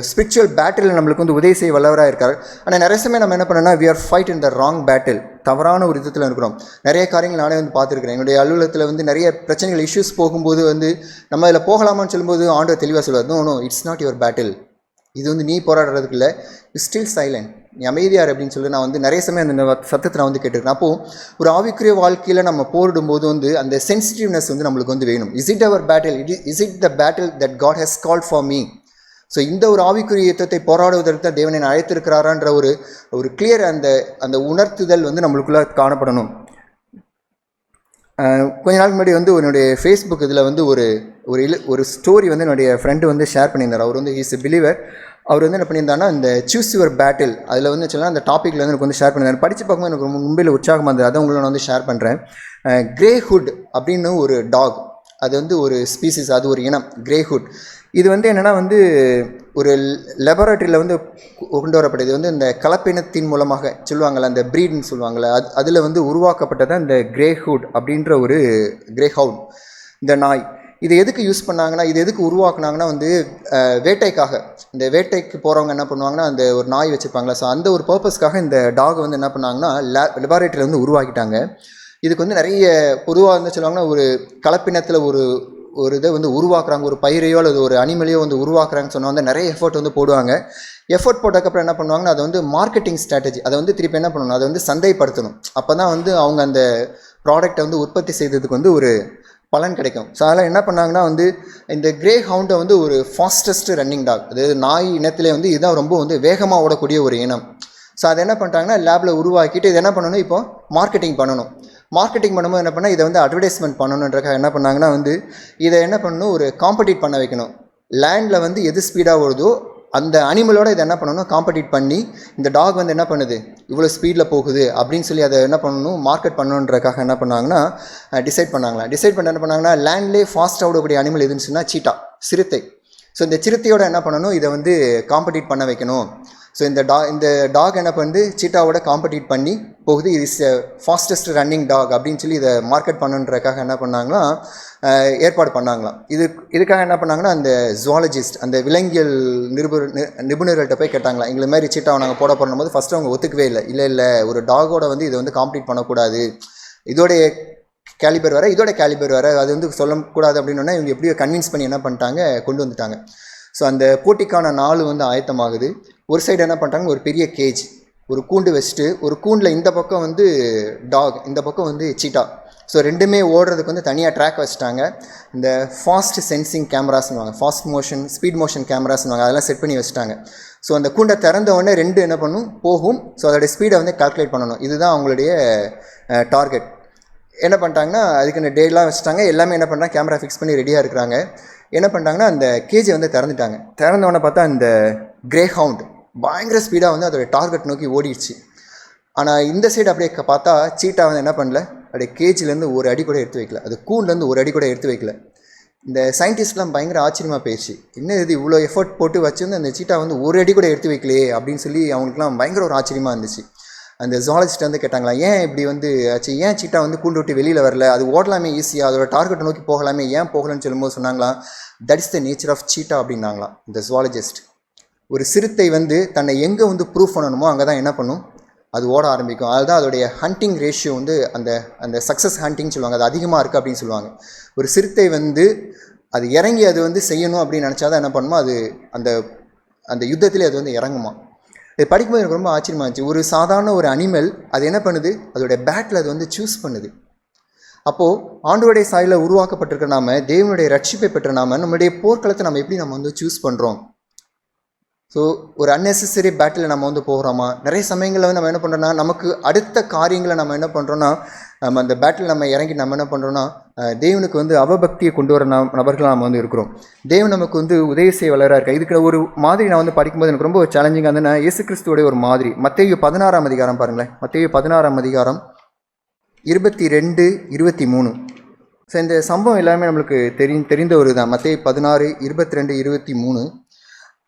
ஸ்பிரிச்சுவல் பேட்டில் நம்மளுக்கு வந்து உதவி செய்ய வல்லவராக இருக்கார். ஆனால் நிறைய சமயம் நம்ம என்ன பண்ணோம்னா we are fight in the wrong battle, தவறான ஒரு யுத்தத்தில் இருக்கிறோம். நிறைய காரியங்கள் நானே வந்து பார்த்துருக்கிறேன். என்னுடைய அலுவலகத்தில் வந்து நிறைய பிரச்சனைகள் இஷ்யூஸ் போகும்போது வந்து நம்ம இதில் போகலாமான்னு சொல்லும்போது ஆண்டவர் தெளிவாக சொல்லுவார், no it's not your battle, இது வந்து நீ போராடுறதுக்கு இல்லை, யூ ஸ்டில் சைலண்ட், நீ அமைதியார் அப்படின்னு சொல்லி நான் வந்து நிறைய சமயம் அந்த சத்தத்தை நான் வந்து கேட்டிருக்கேன். அப்போது ஒரு ஆவிக்குரிய வாழ்க்கையில் நம்ம போரிடும்போது வந்து அந்த சென்சிட்டிவ்னஸ் வந்து நம்மளுக்கு வந்து வேணும். Is it our battle, is it the battle that God has called for me? So இந்த ஒரு ஆவிக்குரிய யுத்தத்தை போராடுவதற்கு தான் தேவனை அழைத்திருக்கிறாரான்ற ஒரு கிளியர் அந்த உணர்த்துதல் வந்து நம்மளுக்குள்ளே காணப்படணும். கொஞ்ச நாள் முன்னாடி வந்து என்னுடைய ஃபேஸ்புக் இதில் வந்து ஒரு ஸ்டோரி வந்து என்னுடைய ஃப்ரெண்டு வந்து ஷேர் பண்ணியிருந்தார். அவர் வந்து ஹீஸ் எ பிலீவர். அவர் வந்து என்ன பண்ணியிருந்தாருன்னா இந்த சூஸ் யுவர் பேட்டில் அதில் வந்து சொல்லலாம் அந்த டாப்பிக்கில் வந்து எனக்கு வந்து ஷேர் பண்ணியிருந்தார். படித்து பார்க்கும்போது எனக்கு ரொம்ப மும்பையில் உற்சாகமாக இருந்தது. அதை உங்களை நான் வந்து ஷேர் பண்ணுறேன். கிரேஹுட் அப்படின்னு ஒரு டாக், அது வந்து ஒரு ஸ்பீசிஸ், அது ஒரு இனம் கிரேஹுட். இது வந்து என்னென்னா வந்து ஒரு லெபரட்டரியில் வந்து கொண்டு வரப்பட்டது. வந்து இந்த கலப்பினத்தின் மூலமாக சொல்லுவாங்கள்ல, அந்த ப்ரீடுன்னு சொல்லுவாங்கள்ல, அதில் வந்து உருவாக்கப்பட்டதான் இந்த கிரேஹுட் அப்படின்ற ஒரு கிரேஹவுண்ட், இந்த நாய். இது எதுக்கு யூஸ் பண்ணாங்கன்னா, இது எதுக்கு உருவாக்குனாங்கன்னா வந்து வேட்டைக்காக. இந்த வேட்டைக்கு போகிறவங்க என்ன பண்ணுவாங்கன்னா அந்த ஒரு நாய் வச்சுருப்பாங்களா, ஸோ அந்த ஒரு பர்பஸ்க்காக இந்த டாக் வந்து என்ன பண்ணாங்கன்னா லெபார்ட்டரியில் வந்து உருவாக்கிட்டாங்க. இதுக்கு வந்து நிறைய பொதுவாக வந்து சொல்லுவாங்கன்னா ஒரு கலப்பினத்தில் ஒரு இதை வந்து உருவாக்குறாங்க, ஒரு பயிரையோ அல்லது ஒரு அனிமலையோ வந்து உருவாக்குறாங்கன்னு சொன்னால் வந்து நிறைய எஃபர்ட் வந்து போடுவாங்க. எஃபர்ட் போட்டதுக்கப்புறம் என்ன பண்ணுவாங்கன்னா அதை வந்து மார்க்கெட்டிங் ஸ்ட்ராட்டஜி, அதை வந்து திருப்பி என்ன பண்ணணும், அதை வந்து சந்தைப்படுத்தணும். அப்போ தான் வந்து அவங்க அந்த ப்ராடக்டை வந்து உற்பத்தி செய்ததுக்கு வந்து ஒரு பலன் கிடைக்கும். ஸோ அதெல்லாம் என்ன பண்ணாங்கன்னா வந்து இந்த கிரே ஹவுண்டை வந்து ஒரு ஃபாஸ்டஸ்ட் ரன்னிங் டாக், அதாவது நாய் இனத்திலே வந்து இதுதான் ரொம்ப வந்து வேகமாக ஓடக்கூடிய ஒரு இனம். ஸோ அதை என்ன பண்ணிட்டாங்கன்னா லேபில் உருவாக்கிட்டு இது என்ன பண்ணணும், இப்போ மார்க்கெட்டிங் பண்ணணும். மார்க்கெட்டிங் பண்ணும்போது என்ன பண்ணால் இதை வந்து அட்வர்டைஸ்மெண்ட் பண்ணணுன்றக்காக என்ன பண்ணாங்கன்னா வந்து இதை என்ன பண்ணணும், ஒரு காம்படிட் பண்ண வைக்கணும். லேண்டில் வந்து எது ஸ்பீடாக ஓடுதோ அந்த அனிமலோட இதை என்ன பண்ணணும், காம்படிட் பண்ணி இந்த டாக் வந்து என்ன பண்ணுது, இவ்வளோ ஸ்பீடில் போகுது அப்படின்னு சொல்லி அதை என்ன பண்ணணும், மார்க்கெட் பண்ணணுன்றக்காக என்ன பண்ணாங்கன்னா டிசைட் பண்ண என்ன பண்ணாங்கன்னா லேண்ட்லேயே ஃபாஸ்ட்டாக ஓடக்கூடிய அனிமல் எதுன்னு சொன்னால் சீட்டா, சிறுத்தை. ஸோ இந்த சிறுத்தையோட என்ன பண்ணணும், இதை வந்து காம்படிட் பண்ண வைக்கணும். ஸோ இந்த டாக் என்ன பண்ணுது, சீட்டாவோட காம்படிட் பண்ணி போகுது. இது இஸ் ஃபாஸ்டஸ்ட் ரன்னிங் டாக் அப்படின்னு சொல்லி இதை மார்க்கெட் பண்ணுன்றக்காக என்ன பண்ணாங்கன்னா ஏற்பாடு பண்ணாங்களாம். இதுக்காக என்ன பண்ணாங்கன்னா அந்த ஜுவாலஜிஸ்ட், அந்த விலங்கியல் நிபுணர்கள்ட்ட போய் கேட்டாங்களா, எங்களை மாதிரி சீட்டாவை நாங்கள் போட போடும் போது ஃபஸ்ட்டு அவங்க ஒத்துக்கவே இல்லை, ஒரு டாகோட வந்து இதை வந்து காம்படிட் பண்ணக்கூடாது, இதோடைய கேலிபர் வேறு அது வந்து சொல்லக்கூடாது அப்படின்னா இவங்க எப்படியோ கன்வின்ஸ் பண்ணி என்ன பண்ணிட்டாங்க, கொண்டு வந்துட்டாங்க. ஸோ அந்த போட்டிக்கான நாள் வந்து ஆயத்தமாகுது. ஒரு சைடு என்ன பண்ணுறாங்க, ஒரு பெரிய கேஜ், ஒரு கூண்டு வச்சுட்டு ஒரு கூண்டில் இந்த பக்கம் வந்து டாக், இந்த பக்கம் வந்து சீட்டா, ஸோ ரெண்டுமே ஓடுறதுக்கு வந்து தனியாக ட்ராக் வச்சுட்டாங்க. இந்த ஃபாஸ்ட் சென்சிங் கேமராஸ்னுவாங்க, ஃபாஸ்ட் மோஷன் ஸ்பீட் மோஷன் கேமராஸ்னுவாங்க, அதெல்லாம் செட் பண்ணி வச்சுட்டாங்க. ஸோ அந்த கூண்டை திறந்த உடனே ரெண்டு என்ன பண்ணும், போகும். ஸோ அதோடைய ஸ்பீடை வந்து கால்குலேட் பண்ணணும். இதுதான் அவங்களுடைய டார்கெட். என்ன பண்ணிட்டாங்கன்னா அதுக்கு டேலாம் வச்சுட்டாங்க. எல்லாமே என்ன பண்ணுறாங்க, கேமரா ஃபிக்ஸ் பண்ணி ரெடியாக இருக்கிறாங்க. என்ன பண்ணிட்டாங்கன்னா அந்த கேஜை வந்து திறந்துட்டாங்க. திறந்தவொடனே பார்த்தா அந்த கிரே ஹவுண்ட் பயங்கர ஸ்பீடாக வந்து அதோடைய டார்கெட் நோக்கி ஓடிடுச்சு. ஆனால் இந்த சைடு அப்படியே பார்த்தா சீட்டா வந்து என்ன பண்ணல, அப்படியே கேஜிலேருந்து ஒரு அடி கூட எடுத்து வைக்கல, அது கூண்லேருந்து ஒரு அடி கூட எடுத்து வைக்கல. இந்த சயின்டிஸ்ட்லாம் பயங்கர ஆச்சரியமாக போயிடுச்சு. இன்னும் இது இவ்வளோ எஃபர்ட் போட்டு வச்சுருந்து அந்த சீட்டா வந்து ஒரு அடி கூட எடுத்து வைக்கலையே அப்படின்னு சொல்லி அவங்களுக்குலாம் பயங்கர ஒரு ஆச்சரியமாக இருந்துச்சு. அந்த ஜுவாலஜிஸ்ட் வந்து கேட்டாங்களா, ஏன் இப்படி வந்து ஆச்சு, ஏன் சீட்டா வந்து கூண்டு விட்டு வெளியில் வரல, அது ஓடலாமே ஈஸியாக, அதோட டார்கெட்டை நோக்கி போகலாமே, ஏன் போகலன்னு சொல்லும்போது சொன்னாங்களா, that is the nature of cheetah அப்படின்னாங்களாம் இந்த ஜுவாலஜிஸ்ட். ஒரு சிறுத்தை வந்து தன்னை எங்கே வந்து ப்ரூவ் பண்ணணுமோ அங்கே தான் என்ன பண்ணும், அது ஓட ஆரம்பிக்கும். அதுதான் அதோடைய ஹண்டிங் ரேஷியோ வந்து அந்த அந்த சக்ஸஸ் ஹண்டிங் சொல்லுவாங்க, அது அதிகமாக இருக்குது அப்படின்னு சொல்லுவாங்க. ஒரு சிறுத்தை வந்து அது இறங்கி அது வந்து செய்யணும் அப்படின்னு நினச்சாதான் என்ன பண்ணுமோ, அது அந்த அந்த யுத்தத்திலே அது வந்து இறங்குமா. இது படிக்கும்போது எனக்கு ரொம்ப ஆச்சரியமாக இருந்துச்சு. ஒரு சாதாரண ஒரு அனிமல் அது என்ன பண்ணுது, அதோடைய பேட்டில் அது வந்து சூஸ் பண்ணுது. அப்போது ஆண்டவருடைய சாயலில் உருவாக்கப்பட்டிருக்க நாம, தேவனுடைய ரட்சிப்பை பெற்ற நாம, நம்மளுடைய போர்க்களத்தை நம்ம எப்படி நம்ம வந்து சூஸ் பண்ணுறோம். ஸோ ஒரு அன்னெசரி பேட்டில் நம்ம வந்து போகிறோமா, நிறைய சமயங்களில் வந்து நம்ம என்ன பண்ணுறோன்னா, நமக்கு அடுத்த காரியங்களை நம்ம என்ன பண்ணுறோன்னா, நம்ம அந்த பேட்டில் நம்ம இறங்கி நம்ம என்ன பண்ணுறோன்னா, தேவனுக்கு வந்து அவபக்தியை கொண்டு வர நபர்களாக நம்ம வந்து இருக்கிறோம். தேவன் நமக்கு வந்து உதவி செய்ய வளராக இருக்கா. இதுக்கு ஒரு மாதிரி நான் வந்து படிக்கும்போது எனக்கு ரொம்ப சேலஞ்சிங்காக இருந்ததுன்னா, இயேசு கிறிஸ்துவோடைய ஒரு மாதிரி. மத்தேயு 16ஆம் அதிகாரம் பாருங்களேன், மத்தேயு 16ஆம் அதிகாரம் 22, 23. ஸோ இந்த சம்பவம் எல்லாமே நம்மளுக்கு தெரிந்த ஒரு தான். மத்தேயு 16, 22, 23.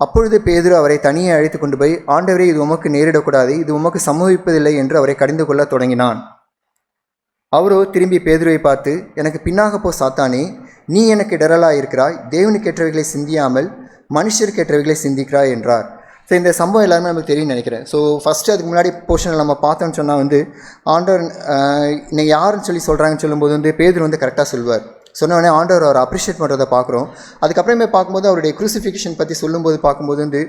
அப்பொழுது பேதுரு அவரை தனியே அழைத்து கொண்டு போய், ஆண்டவரே, இது உமக்கு நேரிடக்கூடாது, இது உமக்கு சம்பவிப்பதில்லை என்று அவரை கடிந்து கொள்ள தொடங்கினான். அவரோ திரும்பி பேதுருவை பார்த்து, எனக்கு பின்னாக போ சாத்தானே, நீ எனக்கு இடரலாக இருக்கிறாய், தேவனுக்கேற்றவைகளை சிந்தியாமல் மனுஷருக்கேற்றவைகளை சிந்திக்கிறாய் என்றார். ஸோ இந்த சம்பவம் எல்லாருமே நமக்கு தெரியும் நினைக்கிறேன். ஸோ ஃபஸ்ட்டு அதுக்கு முன்னாடி போர்ஷனில் நம்ம பார்த்தோன்னு சொன்னால் வந்து, ஆண்டவர் இன்னைக்கு யாருன்னு சொல்லி சொல்கிறாங்கன்னு சொல்லும்போது வந்து பேதுரு வந்து கரெக்டாக சொல்வார். சொன்னோடனே ஆண்டவர் அவரை அப்ரிஷியேட் பண்ணுறதை பார்க்குறோம். அதுக்கப்புறமே பார்க்கும்போது அவருடைய க்ரூசிஃபிகேஷன் பற்றி சொல்லும்போது பார்க்கும்போது வந்து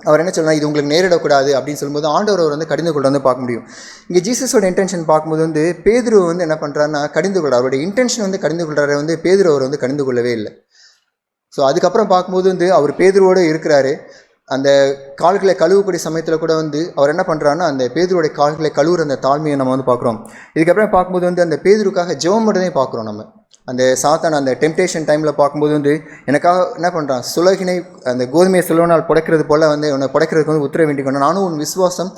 அவர் என்ன சொல்லலாம், இது உங்களுக்கு நேரிடக்கூடாது அப்படின்னு சொல்லும்போது ஆண்டவர் அவர் வந்து கடிந்து கொள்ள வந்து பார்க்க முடியும். இங்கே ஜீசஸோட இன்டென்ஷன் பார்க்கும்போது வந்து பேதுரு வந்து என்ன பண்ணுறாருன்னா கடிந்து கொள்ளார். அவருடைய இன்டென்ஷன் வந்து கடிந்து கொள்கிறாரு, வந்து பேதுரு அவர் வந்து கடிந்து கொள்ளவே இல்லை. ஸோ அதுக்கப்புறம் பார்க்கும்போது வந்து அவர் பேதுருவோடு இருக்கிறாரு. அந்த கால்களை கழுவக்கூடிய சமயத்தில் கூட வந்து அவர் என்ன பண்ணுறாருன்னா அந்த பேதுருடைய கால்களை கழுவுற அந்த தாழ்மையை நம்ம வந்து பார்க்குறோம். இதுக்கப்புறம் பார்க்கும்போது வந்து அந்த பேதுருக்காக ஜெபம் மட்டும் பார்க்குறோம். நம்ம அந்த சாத்தான் அந்த டெம்டேஷன் டைமில் பார்க்கும்போது வந்து எனக்காக என்ன பண்ணுறான், சுலகினை அந்த கோதுமையை சுலவனால் புடைக்கிறது போல் வந்து உன்னை புடைக்கிறதுக்கு வந்து உத்தரவு வேண்டிக்கணும், நானும் உன் விசுவாசம்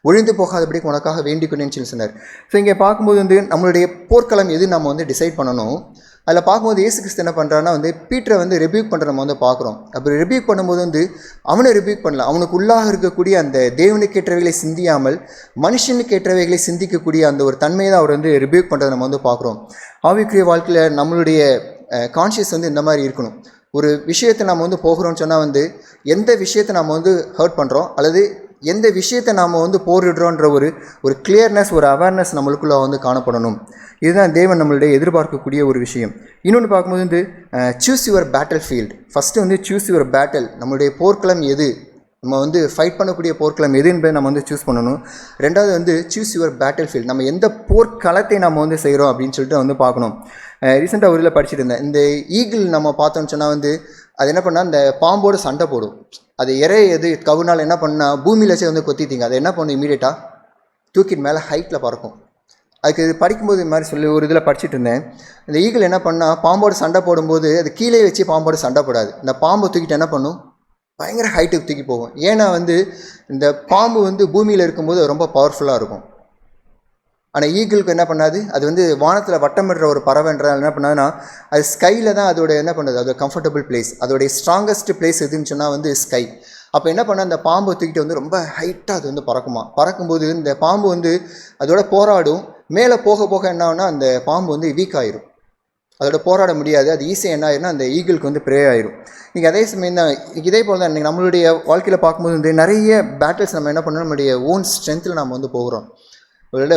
ஒழிந்து போகாதபடிக்கு உனக்காக வேண்டிக்கணும்னு சொல்லி சொன்னார். ஸோ இங்கே பார்க்கும்போது வந்து நம்மளுடைய போர்க்களம் எது நம்ம வந்து டிசைட் பண்ணணும். அதில் பார்க்கும்போது இயேசு கிறிஸ்து என்ன பண்ணுறான்னா வந்து பீட்டரை வந்து ரிபியூக் பண்ணுற நம்ம வந்து பார்க்குறோம். அப்படி ரிபியூக் பண்ணும்போது வந்து அவனை ரிபியூக் பண்ணல, அவனுக்கு உள்ளாக இருக்கக்கூடிய அந்த தேவனுக்கேற்றவைகளை சிந்தியாமல் மனுஷனுக்கேற்றவைகளை சிந்திக்கக்கூடிய அந்த ஒரு தன்மையை தான் அவர் வந்து ரிபியூக் பண்ணுறதை நம்ம வந்து பார்க்குறோம். ஆவிக்குரிய வாழ்க்கையில் நம்மளுடைய கான்ஷியஸ் வந்து இந்த மாதிரி இருக்கணும். ஒரு விஷயத்தை நம்ம வந்து போகிறோம்னு சொன்னால் வந்து எந்த விஷயத்தை நம்ம வந்து ஹர்ட் பண்ணுறோம் அல்லது எந்த விஷயத்தை நாம் வந்து போரிடுறோன்ற ஒரு கிளியர்னஸ், ஒரு அவேர்னஸ் நம்மளுக்குள்ளே வந்து காணப்படணும். இதுதான் தேவன் நம்மளுடைய எதிர்பார்க்கக்கூடிய ஒரு விஷயம். இன்னொன்று பார்க்கும்போது வந்து choose your battle field. First வந்து சூஸ் யுவர் பேட்டில், நம்மளுடைய போர்க்களம் எது, நம்ம வந்து ஃபைட் பண்ணக்கூடிய போர்க்களம் எது என்பதை நம்ம வந்து சூஸ் பண்ணணும். ரெண்டாவது வந்து சூஸ் யுவர் பேட்டில் ஃபீல்டு, நம்ம எந்த போர்க்களத்தை நம்ம வந்து செய்கிறோம் அப்படின்னு சொல்லிட்டு வந்து பார்க்கணும். ரீசெண்டாக ஒரு இதில் படிச்சுட்டு இருந்தேன். இந்த ஈகிள் நம்ம பார்த்தோம்னு சொன்னால் வந்து அது என்ன பண்ணால் அந்த பாம்போடு சண்டை போடும். அது எது கவுனால் என்ன பண்ணால் பூமியில் வச்சு வந்து கொத்திட்டீங்க, அதை என்ன பண்ணும், இமீடியட்டாக தூக்கிட்டு மேலே ஹைட்டில் பறக்கும். அதுக்கு இது படிக்கும்போது இது மாதிரி சொல்லி ஒரு இதில் படிச்சுட்டு இருந்தேன். இந்த ஈகிள் என்ன பண்ணால் பாம்போடு சண்டை போடும்போது அது கீழே வச்சு பாம்போடு சண்டை போடாது, இந்த பாம்பை தூக்கிட்டு என்ன பண்ணும், பயங்கர ஹைட்டுக்கு தூக்கி போகும். ஏன்னா வந்து இந்த பாம்பு வந்து பூமியில் இருக்கும்போது ரொம்ப பவர்ஃபுல்லாக இருக்கும். ஆனால் ஈகிளுக்கு என்ன பண்ணாது, அது வந்து வானத்தில் வட்டமிடுற ஒரு பறவைன்றால் என்ன பண்ணாதுன்னா அது ஸ்கையில் தான் அதோட என்ன பண்ணுது, அதோட கம்ஃபர்டபுள் பிளேஸ், அதோடைய ஸ்ட்ராங்கஸ்ட் பிளேஸ் எதுன்னு சொன்னால் வந்து ஸ்கை. அப்போ என்ன பண்ணால் அந்த பாம்பை தூக்கிட்டு வந்து ரொம்ப ஹைட்டாக அது வந்து பறக்குமா. பறக்கும்போது இந்த பாம்பு வந்து அதோட போராடும். மேலே போக போக என்ன ஆகுனா அந்த பாம்பு வந்து வீக் ஆயிரும், அதோட போராட முடியாது. அது ஈஸியாக என்ன ஆயிரும்னா அந்த ஈகிளுக்கு வந்து ப்ரே ஆயிரும். இன்றைக்கி அதே சமயம் தான் இதே போல் தான் இன்றைக்கி நம்மளுடைய வாழ்க்கையில் பார்க்கும்போது வந்து நிறைய பேட்டில்ஸ் நம்ம என்ன பண்ணணும், நம்மளுடைய ஓன் ஸ்ட்ரென்த்தில் நம்ம வந்து போகிறோம்.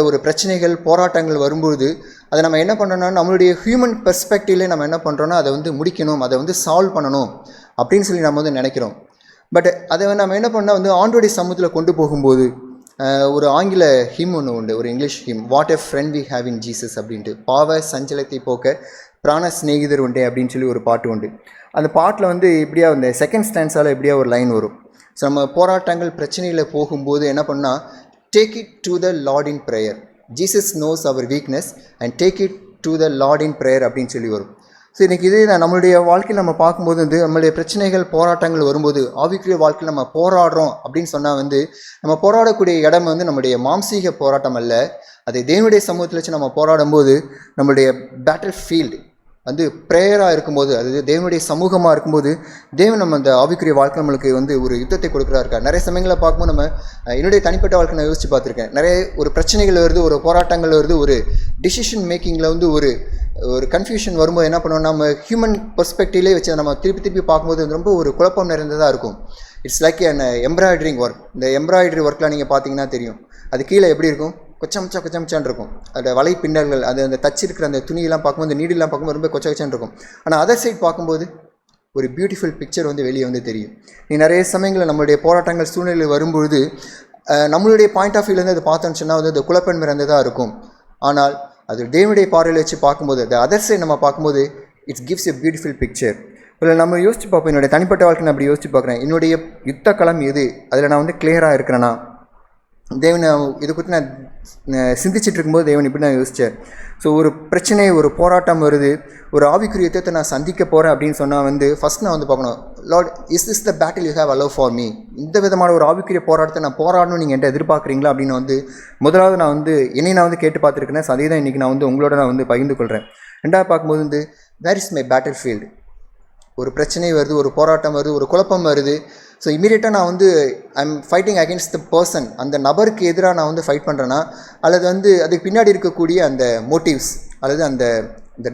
ஒரு பிரச்சனைகள் போராட்டங்கள் வரும்போது அதை நம்ம என்ன பண்ணணும்னா நம்மளுடைய ஹியூமன் பெர்ஸ்பெக்டிவ்லேயே நம்ம என்ன பண்ணுறோன்னா அதை வந்து முடிக்கணும், அதை வந்து சால்வ் பண்ணணும் அப்படின்னு சொல்லி நம்ம வந்து நினைக்கிறோம். பட் அதை நம்ம என்ன பண்ணால் வந்து ஆண்டோடைய சமூகத்தில் கொண்டு போகும்போது ஒரு ஆங்கில ஹிம் ஒன்று உண்டு, ஒரு English hymn, what a friend we have in Jesus அப்படின்ட்டு. பாவ சஞ்சலத்தை போக்க பிராண சிநேகிதர் உண்டே அப்படின்னு சொல்லி ஒரு பாட்டு உண்டு. அந்த பாட்டில் வந்து இப்படியா அந்த செகண்ட் ஸ்டான்ஸால் இப்படியா ஒரு லைன் வரும். ஸோ நம்ம போராட்டங்கள் பிரச்சனையில் போகும்போது என்ன பண்ணால், take it to the Lord in prayer, Jesus knows our weakness and take it to the Lord in prayer அப்படின்னு சொல்லி வரும். ஸோ இன்றைக்கி இதே நம்மளுடைய வாழ்க்கையில் நம்ம பார்க்கும்போது வந்து நம்மளுடைய பிரச்சனைகள் போராட்டங்கள் வரும்போது ஆவிக்குரிய வாழ்க்கையில் நம்ம போராடுறோம் அப்படின்னு சொன்னால் வந்து நம்ம போராடக்கூடிய இடம் வந்து நம்முடைய மாம்சீக போராட்டம் அல்ல, அதை தேவனுடைய சமூகத்தில் வச்சு நம்ம போராடும்போது நம்மளுடைய பேட்டில் ஃபீல்டு வந்து ப்ரேயராக இருக்கும்போது, அது தேவனுடைய சமூகமாக இருக்கும்போது தேவன் நம்ம அந்த ஆவிக்குரிய வாழ்க்கை நம்மளுக்கு வந்து ஒரு யுத்தத்தை கொடுக்குறா இருக்கா. நிறைய சமயங்களை பார்க்கும்போது நம்ம என்னுடைய தனிப்பட்ட வாழ்க்கை நான் யோசிச்சு பார்த்துருக்கேன். நிறைய ஒரு பிரச்சனைகள் வருது, ஒரு போராட்டங்கள் வருது, ஒரு டிசிஷன் மேக்கிங்கில் வந்து ஒரு கன்ஃபியூஷன் வரும்போது என்ன பண்ணுவோம், நம்ம ஹியூமன் பெர்ஸ்பெக்டிவ்லேயே வச்சு நம்ம திருப்பி பார்க்கும்போது ரொம்ப ஒரு குழப்பம் நிறைந்ததாக இருக்கும். It's like an embroidering work. இந்த எம்ப்ராய்டரி ஒர்க்லாம் நீங்கள் பார்த்தீங்கன்னா தெரியும், அது கீழே எப்படி இருக்கும், கொச்சமச்சான் இருக்கும். அந்த வலை பின்னல்கள், அது அந்த தச்சிருக்கிற அந்த துணியெல்லாம் பார்க்கும்போது, நீடெல்லாம் பார்க்கும்போது ரொம்ப கொச்சம் இருக்கும். ஆனால் அதர் சைட் பார்க்கும்போது ஒரு பியூட்டிஃபுல் பிக்சர் வந்து வெளியே வந்து தெரியும். நீ நிறைய சமயங்களில் நம்மளுடைய போராட்டங்கள் சூழ்நிலை வரும்பொழுது நம்மளுடைய பாயிண்ட் ஆஃப் வியூலேருந்து அது பார்த்தோன்னு சொன்னால் வந்து அது குழப்பம் நிறைந்ததாக இருக்கும். ஆனால் அது தேவனுடைய பார்வையில் வச்சு பார்க்கும்போது, அந்த அதர் சைட் நம்ம பார்க்கும்போது it's gives a beautiful picture. இல்லை நம்ம யோசிச்சு பார்ப்போம், என்னுடைய தனிப்பட்ட வாழ்க்கை நான் அப்படி யோசிச்சு பார்க்குறேன். என்னுடைய யுத்த களம் எது, அதில் நான் வந்து கிளியராக இருக்கிறேன்னா, தேவன் இதை குறித்து நான் சிந்திச்சுட்டு இருக்கும்போது தேவன் இப்படி நான் யோசித்தேன். ஸோ ஒரு பிரச்சனை, ஒரு போராட்டம் வருது, ஒரு ஆவிக்குரிய யுத்தத்தை நான் சந்திக்க போகிறேன் அப்படின்னு சொன்னால் வந்து ஃபஸ்ட் நான் வந்து பார்க்கணும், Lord is this the battle you have allow for me. இந்த விதமான ஒரு ஆவிக்குரிய போராட்டத்தை நான் போராடணும் நீங்கள் என்கிட்ட எதிர்பார்க்குறீங்களா அப்படின்னு வந்து முதலாவது நான் வந்து என்னை நான் வந்து கேட்டு பார்த்துருக்கேன். ஸோ அதே தான் இன்றைக்கி நான் வந்து உங்களோட நான் வந்து பகிர்ந்து கொள்கிறேன். ரெண்டாவது பார்க்கும்போது வந்து where is my battlefield. ஒரு பிரச்சனை வருது, ஒரு போராட்டம் வருது, ஒரு குழப்பம் வருது. ஸோ இமீடியட்டாக நான் வந்து I'm fighting against the person, அந்த நபருக்கு எதிராக நான் வந்து ஃபைட் பண்ணுறேன்னா, அல்லது வந்து அதுக்கு பின்னாடி இருக்கக்கூடிய அந்த மோட்டிவ்ஸ் அல்லது அந்த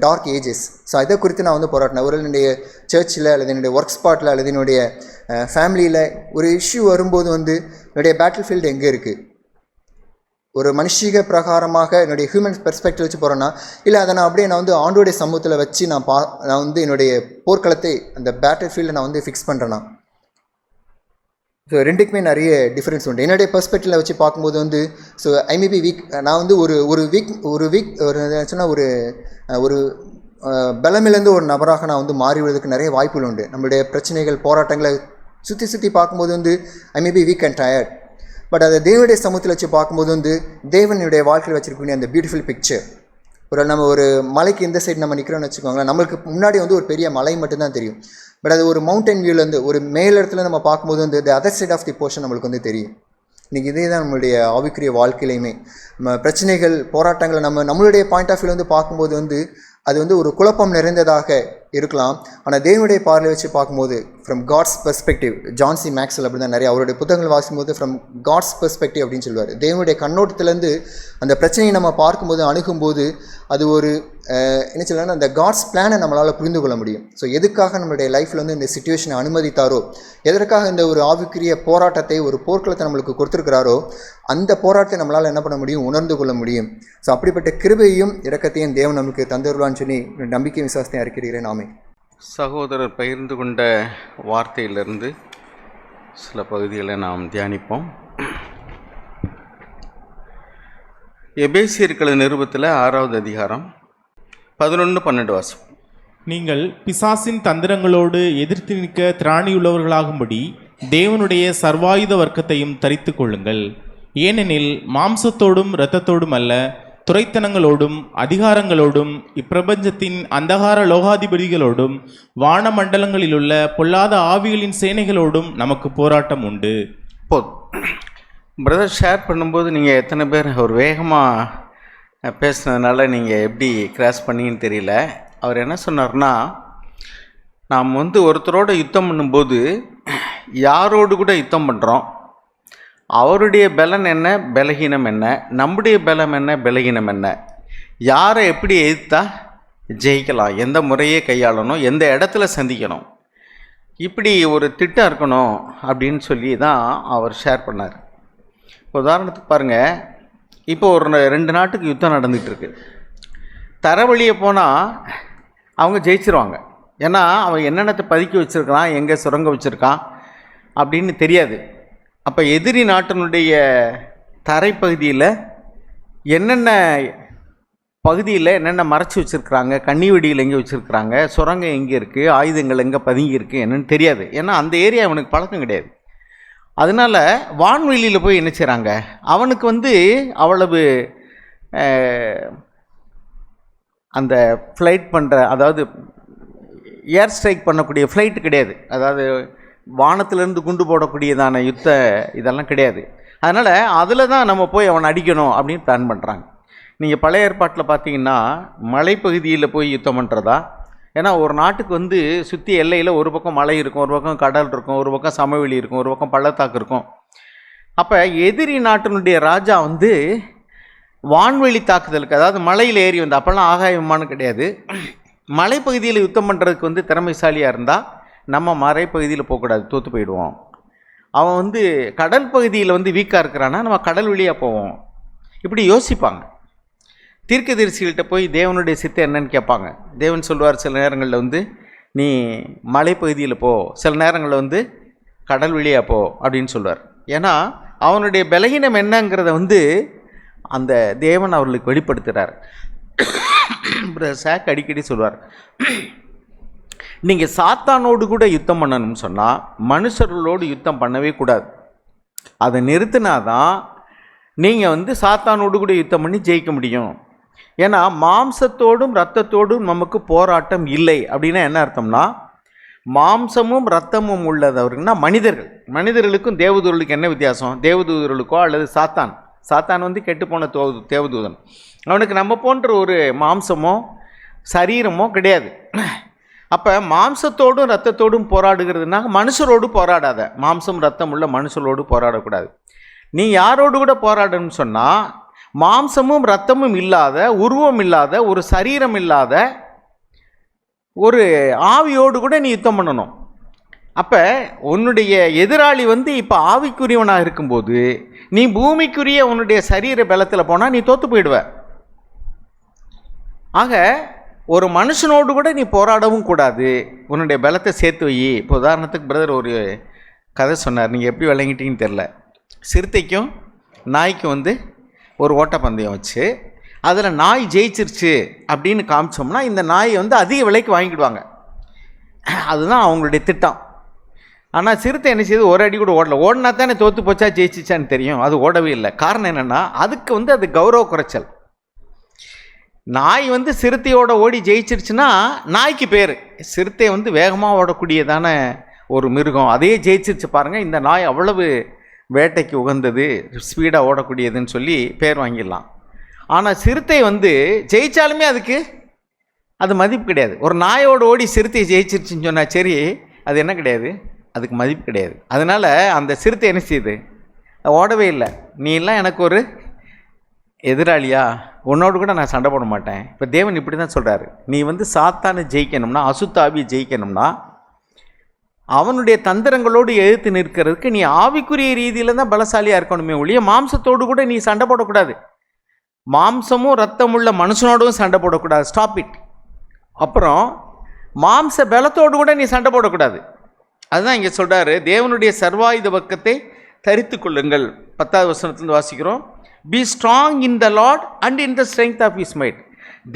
டார்க் ஏஜஸ், ஸோ அதை குறித்து நான் வந்து போராட்டினேன். ஒரு என்னுடைய சர்ச்சில் அல்லது என்னுடைய ஒர்க் ஸ்பாட்டில் அல்லது என்னுடைய ஃபேமிலியில் ஒரு இஷ்யூ வரும்போது வந்து என்னுடைய பேட்டில் ஃபீல்டு எங்கே இருக்குது, ஒரு மனுஷிக பிரகாரமாக என்னுடைய ஹியூமன் பெர்ஸ்பெக்டிவ் வச்சு போகிறேன்னா, இல்லை அதை நான் அப்படியே நான் வந்து ஆண்டோடைய சமூகத்தில் வச்சு நான் வந்து என்னுடைய போர்க்களத்தை அந்த பேட்டில் ஃபீல்டை நான் வந்து ஃபிக்ஸ் பண்ணுறேன்னா. ஸோ ரெண்டுக்குமே நிறைய டிஃப்ரென்ஸ் உண்டு. என்னுடைய பெர்ஸ்பெக்டிவில் வச்சு பார்க்கும்போது வந்து so I may be week, நான் வந்து ஒரு வீக் சொன்னால் ஒரு பலமிழந்து ஒரு நபராக நான் வந்து மாறிவிடுவதற்கு நிறைய வாய்ப்புகள் உண்டு. நம்மளுடைய பிரச்சனைகள் போராட்டங்களை சுற்றி பார்க்கும்போது வந்து I may be weak and tired. But அதை தேவனுடைய சமூகத்தில் வச்சு பார்க்கும்போது வந்து தேவனுடைய வாழ்க்கையில் வச்சுருக்கக்கூடிய அந்த பியூட்டிஃபுல் பிக்சர். நம்ம ஒரு மலைக்கு இந்த சைடு நம்ம நிற்கிறோன்னு வச்சுக்கோங்களேன், நம்மளுக்கு முன்னாடி வந்து ஒரு பெரிய மலை மட்டும்தான் தெரியும். பட் அது ஒரு மவுண்டன் வியூலேருந்து ஒரு மேல் இடத்துல நம்ம பார்க்கும்போது வந்து the other side of the portion நம்மளுக்கு வந்து தெரியும். இன்றைக்கி இதே தான் நம்மளுடைய ஆவிக்குரிய வாழ்க்கையிலையுமே நம்ம பிரச்சனைகள் போராட்டங்களை நம்மளுடைய பாயிண்ட் ஆஃப் வியூ வந்து பார்க்கும்போது வந்து அது வந்து ஒரு குழப்பம் நிறைந்ததாக இருக்கலாம். ஆனால் தேவனுடைய பார்வையை வச்சு பார்க்கும்போது from God's perspective, John C Maxwell அப்படி தான் நிறைய அவருடைய புத்தகங்கள் வாசிக்கும்போது ஃப்ரம் காட்ஸ் பெர்ஸ்பெக்டிவ் அப்படின்னு சொல்லுவார். தேவனுடைய கண்ணோட்டத்திலேருந்து அந்த பிரச்சனையை நம்ம பார்க்கும்போது அணுகும்போது அது ஒரு என்ன சொல்லலாம், அந்த காட்ஸ் பிளானை நம்மளால் புரிந்து கொள்ள முடியும். ஸோ எதுக்காக நம்மளுடைய லைஃப்பில் வந்து இந்த சிச்சுவேஷனை அனுமதித்தாரோ, எதற்காக இந்த ஒரு ஆவிக்குரிய போராட்டத்தை ஒரு போர்க்களத்தை நம்மளுக்கு கொடுத்துருக்கிறாரோ, அந்த போராட்டத்தை நம்மளால் என்ன பண்ண முடியும், உணர்ந்து கொள்ள முடியும். ஸோ அப்படிப்பட்ட கிருபையும் இரக்கத்தையும் தேவன் நமக்கு தந்துருவான்னு சொல்லி நம்பிக்கை விசுவாசத்தை அறிக்கிறேன். ஆமே. சகோதரர் பகிர்ந்து கொண்ட வார்த்தையிலிருந்து சில பகுதிகளை நாம் தியானிப்போம். எபேசியர்கள் நிருபத்தில் 6வது அதிகாரம் 11-12 வாசம். நீங்கள் பிசாசின் தந்திரங்களோடு எதிர்த்து நிற்க திராணியுள்ளவர்களாகும்படி தேவனுடைய சர்வாயுத வர்க்கத்தையும் தரித்து கொள்ளுங்கள். ஏனெனில் மாம்சத்தோடும் இரத்தத்தோடும் அல்ல, துரைத்தனங்களோடும் அதிகாரங்களோடும் இப்பிரபஞ்சத்தின் அந்தகார லோகாதிபதிகளோடும் வானமண்டலங்களிலுள்ள பொல்லாத ஆவிகளின் சேனைகளோடும் நமக்கு போராட்டம் உண்டு. பிரதர் ஷேர் பண்ணும்போது நீங்கள் எத்தனை பேர் அவர் வேகமாக பேசுனதுனால நீங்கள் எப்படி கிராஸ் பண்ணிங்கன்னு தெரியல. அவர் என்ன சொன்னார்னா, நாம் வந்து ஒருத்தரோட யுத்தம் பண்ணும்போது யாரோடு கூட யுத்தம் பண்ணுறோம், அவருடைய பலன் என்ன, பலகீனம் என்ன, நம்முடைய பலம் என்ன, பலகீனம் என்ன, யாரை எப்படி எதிர்த்தா ஜெயிக்கலாம், எந்த முறையே கையாளணும், எந்த இடத்துல சந்திக்கணும், இப்படி ஒரு திட்டம் இருக்கணும் அப்படின்னு சொல்லி தான் அவர் ஷேர் பண்ணார். உதாரணத்துக்கு பாருங்கள், இப்போ ஒரு 2 நாட்டுக்கு யுத்தம் நடந்துகிட்ருக்கு. தரவழியை போனால் அவங்க ஜெயிச்சிருவாங்க. ஏன்னா அவன் என்னென்னத்தை பதுக்கி வச்சுருக்கான், எங்கே சுரங்க வச்சுருக்கான் அப்படின்னு தெரியாது. அப்போ எதிரி நாட்டினுடைய தரைப்பகுதியில் என்னென்ன பகுதியில் என்னென்ன மறைச்சி வச்சுருக்குறாங்க, கன்னி வெடியில் எங்கே வச்சுருக்குறாங்க, சுரங்கம் எங்கே இருக்குது, ஆயுதங்கள் எங்கே பதுங்கி இருக்குது என்னன்னு தெரியாது. ஏன்னா அந்த ஏரியா அவனுக்கு பழக்கம் கிடையாது. அதனால் வான்வெளியில் போய் என்ன செய்கிறாங்க, அவனுக்கு வந்து அவ்வளவு அந்த ஃப்ளைட் பண்ணுற, அதாவது ஏர் ஸ்ட்ரைக் பண்ணக்கூடிய ஃப்ளைட்டு கிடையாது. அதாவது வானத்திலேருந்து குண்டு போடக்கூடியதான யுத்த இதெல்லாம் கிடையாது. அதனால் அதில் தான் நம்ம போய் அவனை அடிக்கணும் அப்படின்னு பிளான் பண்ணுறாங்க. நீங்கள் பழைய ஏற்பாட்டில் பார்த்தீங்கன்னா மலைப்பகுதியில் போய் யுத்தம் பண்ணுறதா. ஏன்னா ஒரு நாட்டுக்கு வந்து சுற்றி எல்லையில் ஒரு பக்கம் மலை இருக்கும், ஒரு பக்கம் கடல் இருக்கும், ஒரு பக்கம் சமவெளி இருக்கும், ஒரு பக்கம் பள்ளத்தாக்கு இருக்கும். அப்போ எதிரி நாட்டினுடைய ராஜா வந்து வான்வெளி தாக்குதலுக்கு, அதாவது மலையில் ஏறி வந்து, அப்போல்லாம் ஆகாய விமானம் கிடையாது, மலைப்பகுதியில் யுத்தம் பண்ணுறதுக்கு வந்து திறமைசாலியாக இருந்தால் நம்ம மலைப்பகுதியில் போகக்கூடாது, தோற்று போயிடுவோம். அவன் வந்து கடல் பகுதியில் வந்து வீக்காக இருக்கிறான்னா நம்ம கடல் வழியாக போவோம். இப்படி யோசிப்பாங்க. தீர்க்கதரிசிகள்கிட்ட போய் தேவனுடைய சித்தம் என்னன்னு கேட்பாங்க. தேவன் சொல்லுவார், சில நேரங்களில் வந்து நீ மலைப்பகுதியில் போ, சில நேரங்களில் வந்து கடல் வழியாக போ அப்படின்னு சொல்லுவார். ஏன்னா அவனுடைய பலகீனம் என்னங்கிறத வந்து அந்த தேவன் அவர்களுக்கு வெளிப்படுத்துகிறார். சாக் அடிக்கடி சொல்வார், நீங்கள் சாத்தானோடு கூட யுத்தம் பண்ணணும்னு சொன்னால் மனுஷர்களோடு யுத்தம் பண்ணவே கூடாது. அதை நிறுத்தினாதான் நீங்கள் வந்து சாத்தானோடு கூட யுத்தம் பண்ணி ஜெயிக்க முடியும். ஏன்னா மாம்சத்தோடும் இரத்தத்தோடும் நமக்கு போராட்டம் இல்லை அப்படின்னா என்ன அர்த்தம்னா, மாம்சமும் இரத்தமும் உள்ளதவர்கள்னா மனிதர்கள். மனிதர்களுக்கும் தேவதூதர்களுக்கு என்ன வித்தியாசம்? தேவதூதர்களுக்கோ அல்லது சாத்தான் வந்து கெட்டுப்போன தேவதூதன், அவனுக்கு நம்ம போன்ற ஒரு மாம்சமோ சரீரமோ கிடையாது. அப்போ மாம்சத்தோடும் இரத்தத்தோடும் போராடுகிறதுனா மனுஷரோடு போராடாத, மாம்சம் இரத்தம் உள்ள மனுஷரோடு போராடக்கூடாது. நீ யாரோடு கூட போராடணும்னு சொன்னால் மாம்சமும் இரத்தமும் இல்லாத, உருவம் இல்லாத, ஒரு சரீரம் இல்லாத ஒரு ஆவியோடு கூட நீ யுத்தம் பண்ணணும். அப்போ உன்னுடைய எதிராளி வந்து இப்போ ஆவிக்குரியவனாக இருக்கும்போது நீ பூமிக்குரிய உன்னுடைய சரீர பலத்தில் போனால் நீ தோற்று போயிடுவ. ஆக ஒரு மனுஷனோடு கூட நீ போராடவும் கூடாது, உன்னுடைய பலத்தை சேர்த்து வை. இப்போ உதாரணத்துக்கு பிரதர் ஒரு கதை சொன்னார், நீங்கள் எப்படி விளங்கிட்டீங்கன்னு தெரில. சிறுத்தைக்கும் நாய்க்கும் வந்து ஒரு ஓட்டப்பந்தயம் வச்சு அதில் நாய் ஜெயிச்சிருச்சு அப்படின்னு காமிச்சோம்னா இந்த நாயை வந்து அதிக விலைக்கு வாங்கிடுவாங்க. அதுதான் அவங்களுடைய திட்டம். ஆனால் சிறுத்தை என்ன செய்யுது, ஒரு அடி கூட ஓடினா தானே தோற்று போச்சா ஜெயிச்சிச்சான்னு தெரியும். அது ஓடவே இல்லை. காரணம் என்னென்னா அதுக்கு வந்து அது கௌரவ குறைச்சல். நாய் வந்து சிறுத்தையோட ஓடி ஜெயிச்சிருச்சுன்னா நாய்க்கு பேர். சிறுத்தை வந்து வேகமாக ஓடக்கூடியதான ஒரு மிருகம், அதையே ஜெயிச்சிருச்சு பாருங்கள், இந்த நாய் அவ்வளவு வேட்டைக்கு உகந்தது, ஸ்பீடாக ஓடக்கூடியதுன்னு சொல்லி பேர் வாங்கிடலாம். ஆனால் சிறுத்தை வந்து ஜெயித்தாலுமே அதுக்கு அது மதிப்பு கிடையாது. ஒரு நாயோடு ஓடி சிறுத்தை ஜெயிச்சிருச்சுன்னு சொன்னால் சரி, அது என்ன கிடையாது, அதுக்கு மதிப்பு கிடையாது. அதனால் அந்த சிறுத்தை என்ன செய்யுது, ஓடவே இல்லை. நீ எல்லாம் எனக்கு ஒரு எதிராளியா, உன்னோடு கூட நான் சண்டை போட மாட்டேன். இப்போ தேவன் இப்படி தான் சொல்கிறாரு, நீ வந்து சாத்தானை ஜெயிக்கணும்னா, அசுத்தாவியை ஜெயிக்கணும்னா அவனுடைய தந்திரங்களோடு எதிர்த்து நிற்கிறதுக்கு நீ ஆவிக்குரிய ரீதியில் தான் பலசாலியாக இருக்கணுமே ஒழிய மாம்சத்தோடு கூட நீ சண்டை போடக்கூடாது. மாம்சமும் இரத்தமுள்ள மனுஷனோடும் சண்டை போடக்கூடாது. Stop it. அப்புறம் மாம்ச பலத்தோடு கூட நீ சண்டை போடக்கூடாது. அதுதான் இங்கே சொல்கிறாரு, தேவனுடைய சர்வாயுத பக்கத்தை தரித்து கொள்ளுங்கள். 10வது வசனத்துலேருந்து வாசிக்கிறோம். Be strong in the lord and in the strength of his might.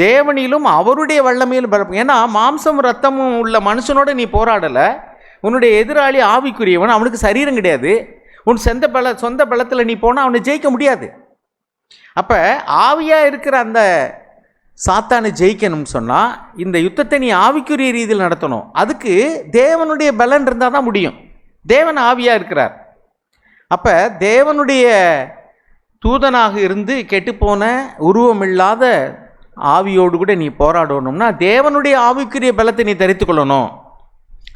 தேவனிலும் அவருடைய வல்லமையிலும் பலம். ஏன்னா மாம்சம் இரத்தமும் உள்ள மனுஷனோட நீ போராடலை. உன்னுடைய எதிராளி ஆவிக்குரியவன், அவனுக்கு சரீரம் கிடையாது. உன் சொந்த பலத்தில் நீ போனால் அவனை ஜெயிக்க முடியாது. அப்போ ஆவியாக இருக்கிற அந்த சாத்தானை ஜெயிக்கணும்னு சொன்னால் இந்த யுத்தத்தை நீ ஆவிக்குரிய ரீதியில் நடத்தணும். அதுக்கு தேவனுடைய பலன் இருந்தால் தான் முடியும். தேவன் ஆவியாக இருக்கிறார். அப்போ தேவனுடைய தூதனாக இருந்து கெட்டுப்போன உருவமில்லாத ஆவியோடு கூட நீ போராடணும்னா தேவனுடைய ஆவிக்குரிய பலத்தை நீ தரித்து கொள்ளணும்.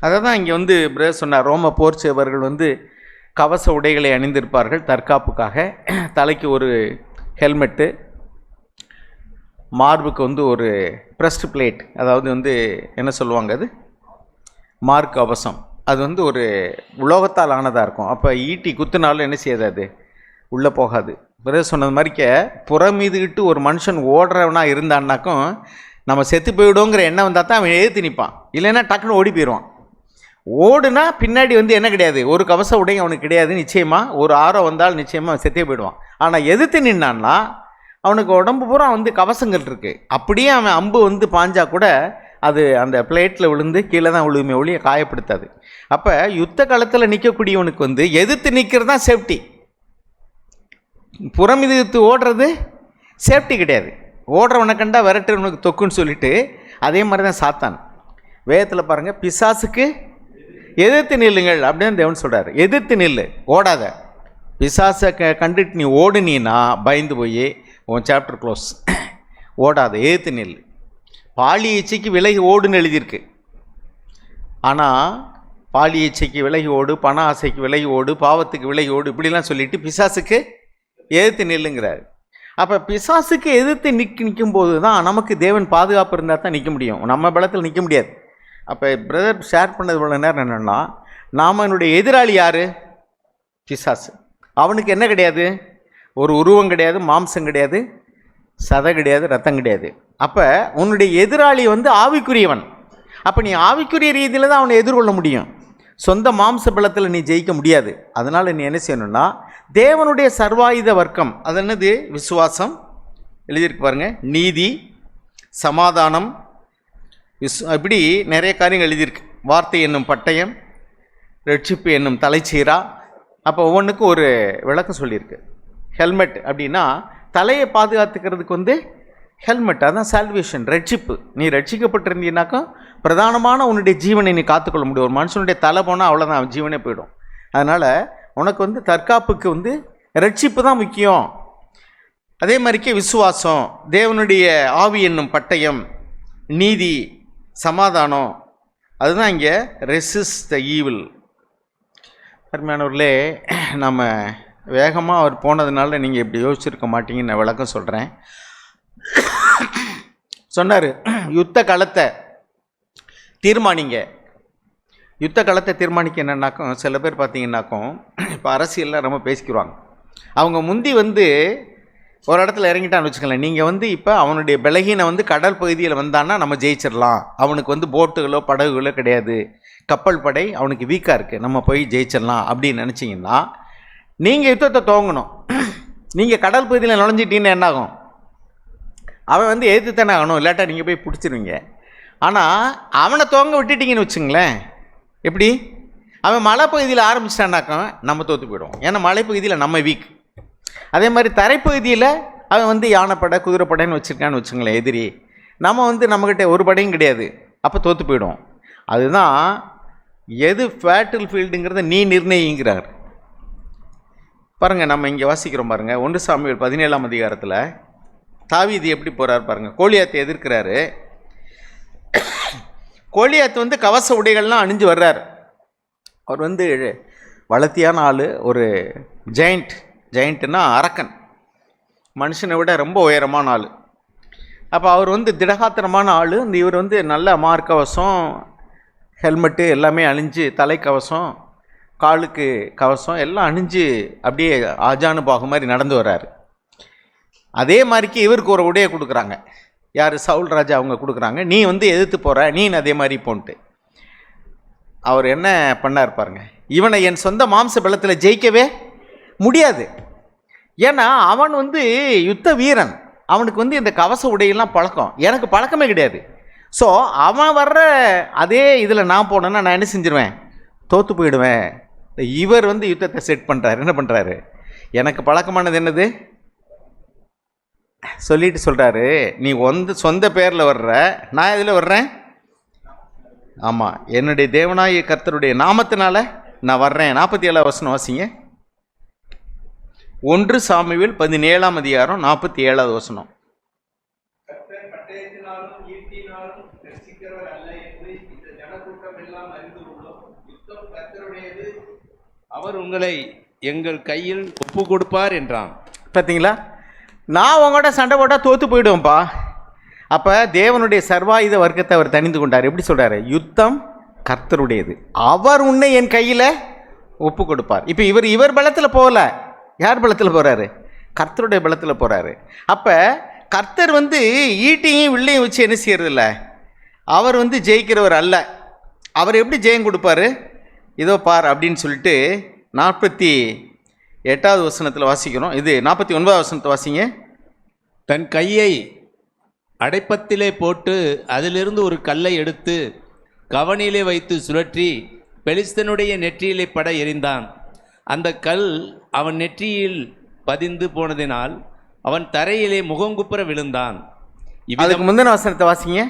அதை தான் இங்கே வந்து பிரதர் சொன்னார், ரோம போர் செய்வர்கள் வந்து கவச உடைகளை அணிந்திருப்பார்கள் தற்காப்புக்காக. தலைக்கு ஒரு ஹெல்மெட்டு, மார்புக்கு வந்து ஒரு பிரஸ்ட் பிளேட், அதாவது வந்து என்ன சொல்லுவாங்க, அது மார்க் கவசம். அது வந்து ஒரு உலோகத்தால் ஆனதாக இருக்கும். அப்போ ஈட்டி குத்துனாலும் என்ன செய்யாது, அது உள்ளே போகாது. பிரதர் சொன்னது மாதிரிக்க புறம் மீதுகிட்டு ஒரு மனுஷன் ஓடுறவனாக இருந்தான்னாக்கும் நம்ம செத்து போயிடுவோங்கிற எண்ணம் வந்தால் தான் அவன் எழுத்து நிற்பான், இல்லைன்னா டக்குன்னு ஓடி போயிடுவான். ஓடுனா பின்னாடி வந்து என்ன கிடையாது, ஒரு கவச உடை அவனுக்கு கிடையாது. நிச்சயமாக ஒரு ஆரம் வந்தால் நிச்சயமாக செத்தே போயிடுவான். ஆனால் எதிர்த்து நின்னான்னா அவனுக்கு உடம்பு பூரா வந்து கவசங்கள் இருக்குது. அப்படியே அவன் அம்பு வந்து பாஞ்சா கூட அது அந்த பிளேட்டில் விழுந்து கீழே தான் விழுவுமே ஒழிய காயப்படுத்தாது. அப்போ யுத்த காலத்தில் நிற்கக்கூடியவனுக்கு வந்து எதிர்த்து நிற்கிறது தான் சேஃப்டி. புறம் எதிர்த்து ஓடுறது சேஃப்டி கிடையாது. ஓடுறவனை கண்டா விரட்டுறவனுக்கு தொக்குன்னு சொல்லிட்டு அதே மாதிரி தான் சாத்தான். வேதத்தில் பாருங்கள், பிசாசுக்கு எதிர்த்து நில்லுங்கள் அப்படின்னு தேவன் சொல்கிறார். எதிர்த்து நில்லு, ஓடாத. பிசாசை கண்டுட்டு நீ ஓடுனீன்னா பயந்து போய் உன் சாப்டர் க்ளோஸ். ஓடாத, எதிர்த்து நில்லு. பாலி இச்சைக்கு விலகி ஓடுன்னு எழுதியிருக்கு. ஆனால் பாலி இச்சைக்கு விலகி ஓடு, பண ஆசைக்கு விலகி ஓடு, பாவத்துக்கு விலகி ஓடு, இப்படிலாம் சொல்லிட்டு பிசாசுக்கு எதிர்த்து நில்லுங்கிறார். அப்போ பிசாசுக்கு எதிர்த்து நிற்கும்போது தான் நமக்கு தேவன் பாதுகாப்பு இருந்தால் தான் நிற்க முடியும். நம்ம பலத்தில் நிற்க முடியாது. அப்போ பிரதர் ஷேர் பண்ணது இவ்வளோ நேரம் என்னென்னா, நாம் என்னுடைய எதிராளி யார்? பிசாசு. அவனுக்கு என்ன கிடையாது? ஒரு உருவம் கிடையாது, மாம்சம் கிடையாது, சதை கிடையாது, ரத்தம் கிடையாது. அப்போ உன்னுடைய எதிராளி வந்து ஆவிக்குரியவன். அப்போ நீ ஆவிக்குரிய ரீதியில் தான் அவனை எதிர்கொள்ள முடியும். சொந்த மாம்ச பலத்தில் நீ ஜெயிக்க முடியாது. அதனால் நீ என்ன செய்யணும்னா, தேவனுடைய சர்வாயுத வர்க்கம், அது என்னது? விசுவாசம் எழுதியிருக்கு பாருங்கள், நீதி, சமாதானம், இப்படி நிறைய காரியங்கள் எழுதியிருக்கு. வார்த்தை என்னும் பட்டயம், ரட்சிப்பு என்னும் தலைச்சீரா. அப்போ ஒவ்வொன்றுக்கும் ஒரு விளக்கம் சொல்லியிருக்கு. ஹெல்மெட் அப்படின்னா தலையை பாதுகாத்துக்கிறதுக்கு வந்து ஹெல்மெட், அதான் சால்வேஷன், ரட்சிப்பு. நீ ரட்சிக்கப்பட்டிருந்தீனாக்கா பிரதானமான உன்னுடைய ஜீவனை நீ காத்துக்கொள்ள முடியும். ஒரு மனுஷனுடைய தலை போனால் அவ்வளோதான், அவன் ஜீவனே போயிடும். அதனால் உனக்கு வந்து தற்காப்புக்கு வந்து ரட்சிப்பு தான் முக்கியம். அதே மாதிரிக்கே விசுவாசம், தேவனுடைய ஆவி என்னும் பட்டயம், நீதி, சமாதானம், அதுதான் இங்கே ரெசிஸ்ட் த ஈவில். அருமையானவர்களே, நம்ம வேகமாக அவர் போனதுனால நீங்கள் இப்படி யோசிச்சிருக்க மாட்டீங்கன்னு நான் விளக்கம் சொல்கிறேன். சொன்னார், யுத்த களத்தை தீர்மானிங்க. யுத்த களத்தை தீர்மானிக்க என்னன்னாக்கும், சில பேர் பார்த்தீங்கன்னாக்கும் இப்போ அரசியலில் ரொம்ப பேசிக்கிறாங்க. அவங்க முந்தி வந்து ஒரு இடத்துல இறங்கிட்டான்னு வச்சுக்கலாம். நீங்கள் வந்து இப்போ அவனுடைய பலகீனை வந்து கடல் பகுதியில் வந்தான்னா நம்ம ஜெயிச்சிடலாம். அவனுக்கு வந்து போட்டுகளோ படகுகளோ கிடையாது, கப்பல் படை அவனுக்கு வீக்காக இருக்குது, நம்ம போய் ஜெயிச்சிடலாம் அப்படின்னு நினச்சிங்கன்னா நீங்கள் யுத்தத்தை துவங்கணும். நீங்கள் கடல் பகுதியில் நுழைஞ்சிட்டீன்னு என்னாகும்? அவன் வந்து எதிர்த்து தானே ஆகணும், இல்லாட்டா நீங்கள் போய் பிடிச்சிருவீங்க. ஆனால் அவனை துவங்க விட்டுட்டிங்கன்னு வச்சுங்களேன், எப்படி? அவன் மலைப்பகுதியில் ஆரம்பிச்சிட்டான்னாக்கும் நம்ம தோற்று போயிடுவோம். ஏன்னா மலைப்பகுதியில் நம்ம வீக். அதே மாதிரி தரைப்பகுதியில் அவன் வந்து யானைப்படை குதிரைப்படைன்னு வச்சுருக்கான்னு வச்சுங்களேன் எதிரி, நம்ம வந்து நம்மக்கிட்ட ஒரு படையும் கிடையாது, அப்போ தோற்று போயிடுவோம். அதுதான் எது பேட்டில் ஃபீல்டுங்கிறத நீ நிர்ணயிங்கிறார். பாருங்கள், நம்ம இங்கே வாசிக்கிறோம் பாருங்கள், 1 சாமுவேல் 17ஆம் அதிகாரத்தில் தாவீது எப்படி போகிறார் பாருங்கள். கோலியாத்தை எதிர்க்கிறாரு. கோலியாத்து வந்து கவச உடைகள்லாம் அணிஞ்சு வர்றார். அவர் வந்து வளர்த்தியான ஆள், ஒரு ஜெயண்ட்னா அரக்கன், மனுஷனை விட ரொம்ப உயரமான ஆள். அப்போ அவர் வந்து திடகாத்திரமான ஆள். இந்த இவர் வந்து நல்ல மார்க்கவசம், ஹெல்மெட்டு எல்லாமே அணிஞ்சு, தலைக்கவசம், காலுக்கு கவசம் எல்லாம் அணிஞ்சு அப்படியே ஆஜானு பாகு மாதிரி நடந்து வர்றாரு. அதே மாதிரிக்கு இவருக்கு ஒரு உடையை கொடுக்குறாங்க. யார்? சவுல் ராஜா அவங்க கொடுக்குறாங்க. நீ வந்து எதிர்த்து போகிற, நீ அதே மாதிரி போன்ட்டு. அவர் என்ன பண்ணார் பாருங்க, இவனை என் சொந்த மாம்ச பலத்தில் ஜெயிக்கவே முடியாது. ஏன்னா அவன் வந்து யுத்த வீரன், அவனுக்கு வந்து இந்த கவச உடையெல்லாம் பழக்கம், எனக்கு பழக்கமே கிடையாது. ஸோ அவன் வர்ற அதே இதில் நான் போனேன்னா நான் என்ன செஞ்சிருவேன்? தோற்று போயிடுவேன். இவர் வந்து யுத்தத்தை செட் பண்ணுறாரு. என்ன பண்ணுறாரு? எனக்கு பழக்கமானது என்னது சொல்லிட்டு சொல்கிறாரு, நீ வந்து சொந்த பேரில் வர்ற, நான் இதில் வர்றேன். ஆமாம், என்னுடைய தேவனாய கர்த்தருடைய நாமத்தினால நான் வர்றேன். 47ஆம் வசனம் வாசிங்க. 1 சாமுவேல் 17ஆம் அதிகாரம் 47ஆவது வசனம். அவர் உங்களை எங்கள் கையில் ஒப்பு கொடுப்பார் என்றான். பார்த்தீங்களா? நான் உங்கள்கிட்ட சண்டை போட்டால் தோற்று போயிடுவேன்ப்பா. அப்போ தேவனுடைய சர்வாயுத வர்க்கத்தை அவர் தணிந்து கொண்டார். எப்படி சொல்கிறாரு? யுத்தம் கர்த்தருடையது, அவர் உன்னை என் கையில் ஒப்பு கொடுப்பார். இப்போ இவர் பலத்தில் போகல, யார் பலத்தில் போகிறாரு? கர்த்தருடைய பலத்தில் போகிறாரு. அப்போ கர்த்தர் வந்து ஈட்டியும் வில்லையும் வச்சு என்ன செய்யறது இல்லை, அவர் வந்து ஜெயிக்கிறவர் அல்ல. அவர் எப்படி ஜெயம் கொடுப்பாரு? இதோ பார் அப்படின்னு சொல்லிட்டு 48வது வசனத்தில் வாசிக்கிறோம். இது 49வது வசனத்தை வாசிங்க. தன் கையை அடைப்பத்திலே போட்டு அதிலிருந்து ஒரு கல்லை எடுத்து கவனிலே வைத்து சுழற்றி பெலிஸ்தனுடைய நெற்றியிலே பட எறிந்தான். அந்த கல் அவன் நெற்றியில் பதிந்து போனதினால் அவன் தரையிலே முகங்குப்புற விழுந்தான். அதுக்கு முந்தின வசனத்தை வாசிங்க.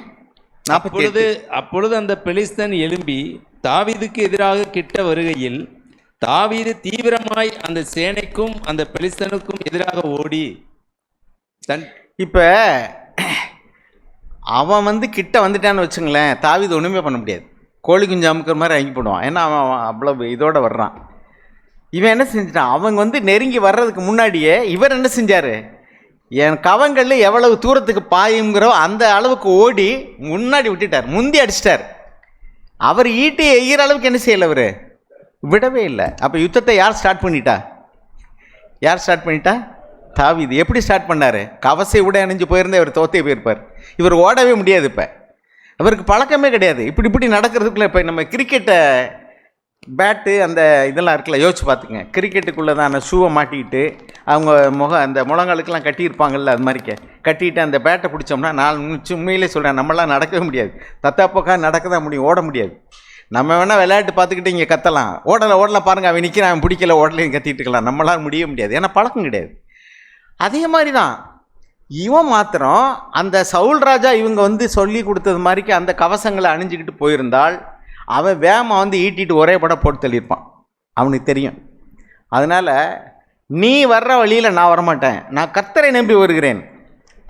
அப்பொழுது அந்த பெலிஸ்தன் எழும்பி தாவீதுக்கு எதிராக கிட்ட வருகையில் தாவீது தீவிரமாய் அந்த சேனைக்கும் அந்த பெலிஸ்தனுக்கும் எதிராக ஓடி இப்போ அவன் கிட்ட வந்துட்டான்னு வச்சுங்களேன், தாவீது ஒன்றுமே பண்ண முடியாது. கோழி குஞ்சு அமுக்கிற மாதிரி அங்கி போடுவான். ஏன்னா அவன் அவ்வளோ இதோட வர்றான். இவன் என்ன செஞ்சிட்டான்? அவங்க நெருங்கி வர்றதுக்கு முன்னாடியே இவர் என்ன செஞ்சார்? என் கவங்கள் எவ்வளவு தூரத்துக்கு பாயுங்கிறோ அந்த அளவுக்கு ஓடி முன்னாடி விட்டுட்டார், முந்தி அடிச்சிட்டார். அவர் ஈட்டி எய்கிற அளவுக்கு என்ன செய்யலை, அவர் விடவே இல்லை. அப்போ யுத்தத்தை யார் ஸ்டார்ட் பண்ணிட்டா? தாவீது. எப்படி ஸ்டார்ட் பண்ணார்? கவசை உடை அணிஞ்சு போயிருந்தே அவர் தோத்தே போயிருப்பார். இவர் ஓடவே முடியாது. இப்போ அவருக்கு பழக்கமே கிடையாது. இப்படி நடக்கிறதுக்குள்ள இப்போ நம்ம கிரிக்கெட்டை பேட்டு அந்த இதெல்லாம் இருக்குல்ல, யோசிச்சு பார்த்துங்க. கிரிக்கெட்டுக்குள்ளே தான் அந்த ஷூவை மாட்டிக்கிட்டு அவங்க அந்த முழங்காலுக்கெல்லாம் கட்டியிருப்பாங்கல்ல, அது மாதிரி கட்டிட்டு அந்த பேட்டை பிடிச்சோம்னா நான் உண்மையிலே சொல்கிறேன், நம்மளாம் நடக்கவே முடியாது. தத்தாப்பக்கா நடக்க தான் முடியும், ஓட முடியாது. நம்ம வேணால் விளையாட்டு பார்த்துக்கிட்டு இங்கே கத்தலாம், ஓடலை பாருங்கள், அவன் நிற்கிறான், அவன் பிடிக்கல, ஓடலையும் கத்திட்டு இருக்கலாம். நம்மளால் முடியாது, ஏன்னா பழக்கம் கிடையாது. அதே மாதிரி தான் இவன் மாத்திரம் அந்த சவுல் ராஜா இவங்க சொல்லி கொடுத்தது மாதிரிக்கு அந்த கவசங்களை அணிஞ்சிக்கிட்டு போயிருந்தால் அவன் வேகமாக ஈட்டிட்டு ஒரே படம் போட்டு தள்ளியிருப்பான். அவனுக்கு தெரியும். அதனால் நீ வர்ற வழியில் நான் வரமாட்டேன், நான் கர்த்தரை நம்பி வருகிறேன்,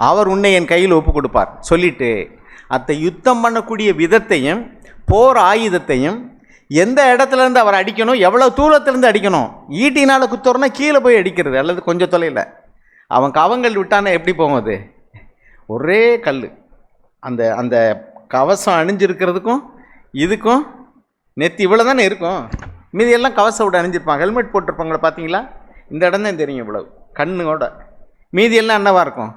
அவர் உன்னை என் கையில் ஒப்பு கொடுப்பார் சொல்லிட்டு அந்த யுத்தம் பண்ணக்கூடிய விதத்தையும் போர் ஆயுதத்தையும் எந்த இடத்துலேருந்து அவர் அடிக்கணும், எவ்வளோ தூரத்துலேருந்து அடிக்கணும். ஈட்டினால் குத்துறோன்னா கீழே போய் அடிக்கிறது அல்லது கொஞ்சம் தொலைவில். அவன் கவங்கள் விட்டானே எப்படி போகும்? அது ஒரே கல். அந்த அந்த கவசம் அணிஞ்சிருக்கிறதுக்கும் இதுக்கும் நெத்தி இவ்வளோ தானே இருக்கும். மீதி எல்லாம் கவசம் விட்டு அணிஞ்சிருப்பாங்க, ஹெல்மெட் போட்டிருப்பாங்களே, பார்த்தீங்களா? இந்த இடம் தான் தெரியும் இவ்வளவு கண்ணோட. மீதி எல்லாம் என்னவாக இருக்கும்?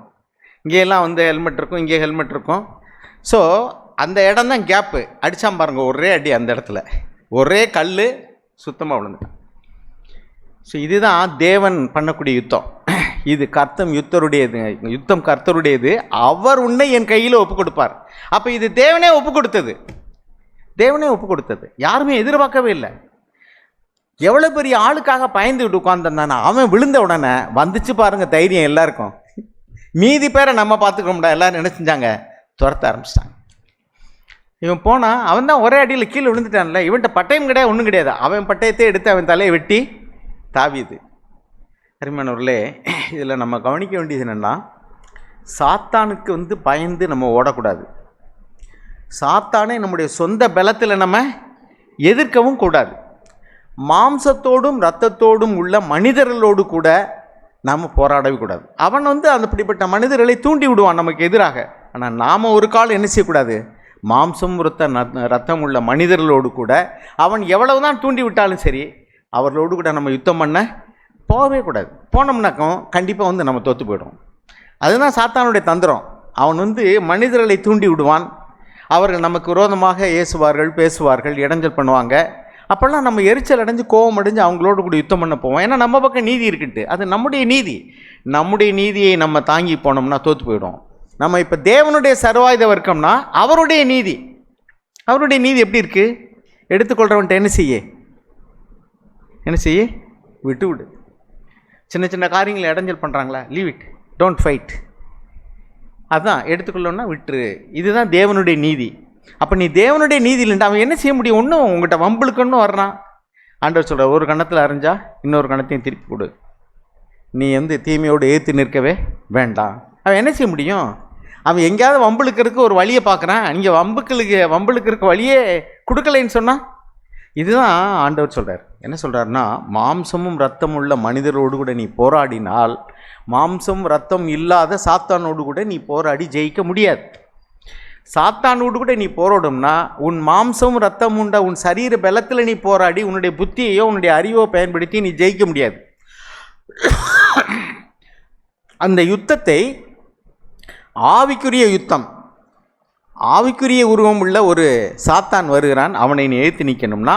இங்கேயெல்லாம் ஹெல்மெட் இருக்கும், இங்கே ஹெல்மெட் இருக்கும். ஸோ அந்த இடம் தான் கேப்பு. அடித்தான் பாருங்க, ஒரே அடி அந்த இடத்துல, ஒரே கல், சுத்தமாக விழுந்துட்டான். ஸோ இதுதான் தேவன் பண்ணக்கூடிய யுத்தம். இது யுத்தம் கர்த்தருடையது, அவர் உன்னை என் கையில் ஒப்பு கொடுப்பார். அப்போ இது தேவனே ஒப்பு கொடுத்தது, யாருமே எதிர்பார்க்கவே இல்லை. எவ்வளோ பெரிய ஆளுக்காக பயந்துக்கிட்டு உட்காந்துருந்தானா, அவன் விழுந்த உடனே வந்துச்சு பாருங்க தைரியம் எல்லாருக்கும். மீதி பேரை நம்ம பார்த்துக்கோம்டா, எல்லாரும் என்ன செஞ்சாங்க? துரத்த ஆரம்பிச்சிட்டாங்க. இவன் போனால் அவன் தான் ஒரே அடியில் கீழே விழுந்துட்டான்ல. இவன்கிட்ட பட்டயம் கிடையாது, ஒன்றும் கிடையாது. அவன் பட்டயத்தை எடுத்து அவன் தலையை வெட்டி தாவீது. அருமையானவர்களே, இதில் நம்ம கவனிக்க வேண்டியது என்னென்னா, சாத்தானுக்கு பயந்து நம்ம ஓடக்கூடாது. சாத்தானை நம்முடைய சொந்த பலத்தில் நம்ம எதிர்க்கவும் கூடாது. மாம்சத்தோடும் இரத்தத்தோடும் உள்ள மனிதர்களோடு கூட நாம் போராடவே கூடாது. அவன் அப்படிப்பட்ட மனிதர்களை தூண்டி விடுவான் நமக்கு எதிராக. ஆனால் நாம் ஒரு காலம் என்ன செய்யக்கூடாது? மாம்சம் ரத்தம் உள்ள மனிதர்களோடு கூட அவன் எவ்வளவு தான் தூண்டி விட்டாலும் சரி, அவர்களோடு கூட நம்ம யுத்தம் பண்ண போகவே கூடாது. போனோம்னாக்கும் கண்டிப்பாக நம்ம தோற்று போயிடுவோம். அதுதான் சாத்தானுடைய தந்திரம். அவன் மனிதர்களை தூண்டி விடுவான். அவர்கள் நமக்கு விரோதமாக ஏசுவார்கள், பேசுவார்கள், இடைஞ்சல் பண்ணுவாங்க. அப்போல்லாம் நம்ம எரிச்சல் அடைஞ்சு, கோபம் அடைஞ்சு அவங்களோடு கூட யுத்தம் பண்ண போவோம். ஏன்னா நம்ம பக்கம் நீதி இருக்குட்டு. அது நம்முடைய நீதியை நம்ம தாங்கி போனோம்னா தோற்று போயிடும். நம்ம இப்போ தேவனுடைய சர்வாயுத வர்க்கம்னா அவருடைய நீதி எப்படி இருக்குது? எடுத்துக்கொள்கிறவன்ட்ட என்ன செய்ய விட்டு விடு. சின்ன சின்ன காரியங்களை இடைஞ்சல் பண்ணுறாங்களா, லீவ் இட், டோன்ட் ஃபைட். அதுதான் எடுத்துக்கொள்ளணும்னா விட்டுரு. இதுதான் தேவனுடைய நீதி. அப்போ நீ தேவனுடைய நீதி இல்லைண்டா அவன் என்ன செய்ய முடியும்? ஒன்றும் உங்கள்கிட்ட வம்புளுக்குன்னு வர்றான். ஆண்டவர் சொல்கிற, ஒரு கணத்தில் அரைஞ்சா இன்னொரு கணத்தையும் திருப்பி கொடு. நீ தீமையோடு ஏற்று நிற்கவே வேண்டாம். அவன் என்ன செய்ய முடியும்? அவன் எங்கேயாவது வம்புளுக்கிறதுக்கு ஒரு வழியை பார்க்குறான். நீங்கள் வம்புளுக்கிறதுக்கு வழியே கொடுக்கலைன்னு சொன்னால், இதுதான் ஆண்டவர் சொல்கிறார். என்ன சொல்கிறாருன்னா, மாம்சமும் ரத்தம் உள்ள மனிதரோடு கூட நீ போராடினால், மாம்சம் ரத்தம் இல்லாத சாத்தானோடு கூட நீ போராடி ஜெயிக்க முடியாது. சாத்தானோடு கூட நீ போராடும்னா, உன் மாம்சம் ரத்தம் உண்ட உன் சரீர பலத்தில் நீ போராடி உன்னுடைய புத்தியையோ உன்னுடைய அறிவோ பயன்படுத்தி நீ ஜெயிக்க முடியாது. அந்த யுத்தத்தை ஆவிக்குரிய யுத்தம், ஆவிக்குரிய உருவம் உள்ள ஒரு சாத்தான் வருகிறான், அவனை நீ எதிர்த்து நிற்கணும்னா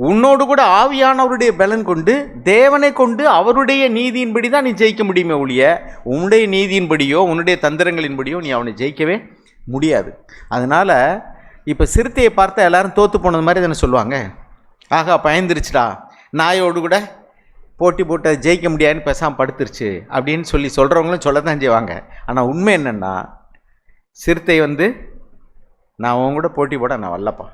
உன்னோடு கூட ஆவியானவருடைய பலன் கொண்டு தேவனை கொண்டு அவருடைய நீதியின்படி தான் நீ ஜெயிக்க முடியுமே ஒழிய உன்னுடைய நீதியின்படியோ உன்னுடைய தந்திரங்களின்படியோ நீ அவனை ஜெயிக்கவே முடியாது. அதனால் இப்போ சிறுத்தையை பார்த்தா எல்லாரும் தோற்று போனது மாதிரி தானே சொல்லுவாங்க. ஆகா பயந்துருச்சுடா, நாயோடு கூட போட்டி போட்டு அதை ஜெயிக்க முடியாதுன்னு பேசாமல் படுத்துருச்சு அப்படின்னு சொல்கிறவங்களும் சொல்லத்தான் செய்வாங்க. ஆனால் உண்மை என்னென்னா, சிறுத்தை நான் உன் கூட போட்டி போட நான் வரலப்பா.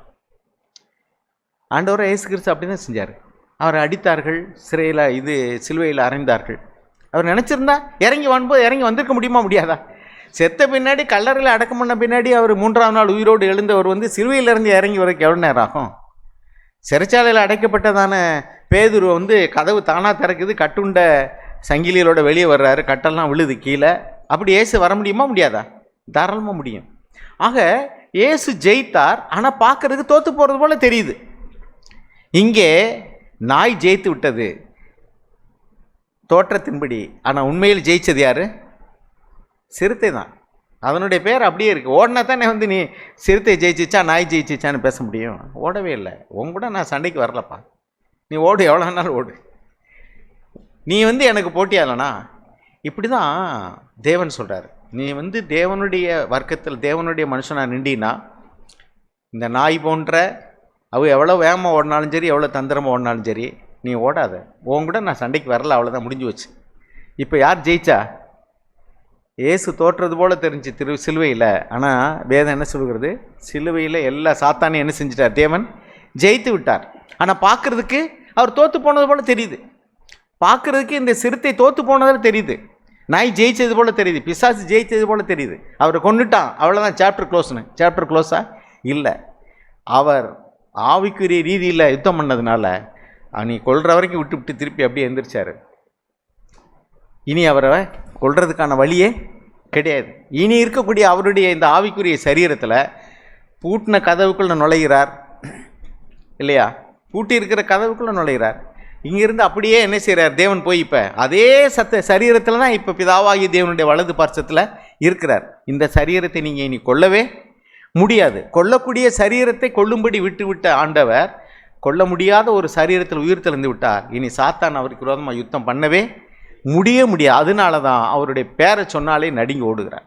ஆண்டவரை இயேசு கிறிஸ்து அப்படி தான் செஞ்சார். அவரை அடித்தார்கள், சிலுவையில் அறைந்தார்கள். அவர் நினச்சிருந்தா இறங்கி வந்திருக்க முடியுமா முடியாதா? செத்த பின்னாடி கல்லறையில் அடக்கம் பண்ண பின்னாடி அவர் 3ஆம் நாள் உயிரோடு எழுந்தவர் சிலுவையிலிருந்து இறங்கி வரைக்கும் எவ்வளோ நேரம் ஆகும்? சிறைச்சாலையில் அடைக்கப்பட்டதான பேதுரு கதவு தானாக திறக்குது, கட்டுண்ட சங்கிலிகளோட வெளியே வர்றாரு, கட்டெல்லாம் விழுது கீழே. அப்படி இயேசு வர முடியுமா முடியாதா? தாராளமாக முடியும். ஆக இயேசு ஜெயித்தார், ஆனால் பார்க்கறதுக்கு தோற்று போகிறது போல தெரியுது. இங்கே நாய் ஜெயித்து விட்டது தோற்றத்தின்படி, ஆனால் உண்மையில் ஜெயித்தது யார்? சிறுத்தை தான். அதனுடைய பேர் அப்படியே இருக்குது. ஓடினா தானே நீ சிறுத்தை ஜெயிச்சிச்சா நாய் ஜெயிச்சிச்சான்னு பேச முடியும்? ஓடவே இல்லை. உன் கூட நான் சண்டைக்கு வரலப்பா, நீ ஓடு, எவ்வளோ நாள் ஓடு, நீ எனக்கு போட்டியாலனா. இப்படி தான் தேவன் சொல்கிறார். நீ தேவனுடைய வர்க்கத்தில் தேவனுடைய மனுஷனாக நின்றீன்னா இந்த நாய் போன்ற அவ எவ்வளோ வேகமாக ஓடினாலும் சரி, எவ்வளோ தந்திரமாக ஓடினாலும் சரி, நீ ஓடாத. உன் கூட நான் சண்டைக்கு வரல, அவ்வளோதான், முடிஞ்சு வச்சு. இப்போ யார் ஜெயிச்சா? இயேசு தோற்றது போல் தெரிஞ்சு சிலுவையில். ஆனால் வேதம் என்ன சொல்கிறது? சிலுவையில் எல்லா சாத்தானையும் என்ன செஞ்சிட்டார்? தேவன் ஜெயித்து விட்டார். ஆனால் பார்க்குறதுக்கு அவர் தோற்று போனது போல் தெரியுது. பார்க்குறதுக்கு இந்த சிறுத்தை தோற்று போனதில் தெரியுது, நாய் ஜெயிச்சது போல் தெரியுது, பிசாசு ஜெயிச்சது போல் தெரியுது. அவரை கொண்டுட்டான், அவ்வளோதான், சாப்டர் க்ளோஸா? இல்லை. அவர் ஆவிக்குரிய ரீதியில் யுத்தம் பண்ணதுனால நீ கொல்ற வரைக்கும் விட்டு திருப்பி அப்படியே எந்திரிச்சார். இனி அவரை கொல்றதுக்கான வழியே கிடையாது. இனி இருக்கக்கூடிய அவருடைய இந்த ஆவிக்குரிய சரீரத்தில் பூட்டின கதவுக்குள்ளே நுழைகிறார் இல்லையா? பூட்டி இருக்கிற கதவுக்குள்ளே நுழைகிறார். இங்கிருந்து அப்படியே என்ன செய்கிறார்? தேவன் போய் இப்போ அதே சரீரத்தில் தான் இப்போ பிதாவாகிய தேவனுடைய வலது பார்சத்தில் இருக்கிறார். இந்த சரீரத்தை நீங்கள் இனி கொல்லவே முடியாது. கொல்லக்கூடிய சரீரத்தை கொல்லும்படி விட்டு ஆண்டவர் கொல்ல முடியாத ஒரு சரீரத்தில் உயிர் தெளிந்து விட்டார். இனி சாத்தான் அவருக்கு விரோதமாக யுத்தம் பண்ணவே முடியாது. அதனால தான் அவருடைய பேரை சொன்னாலே நடுங்கி ஓடுகிறார்.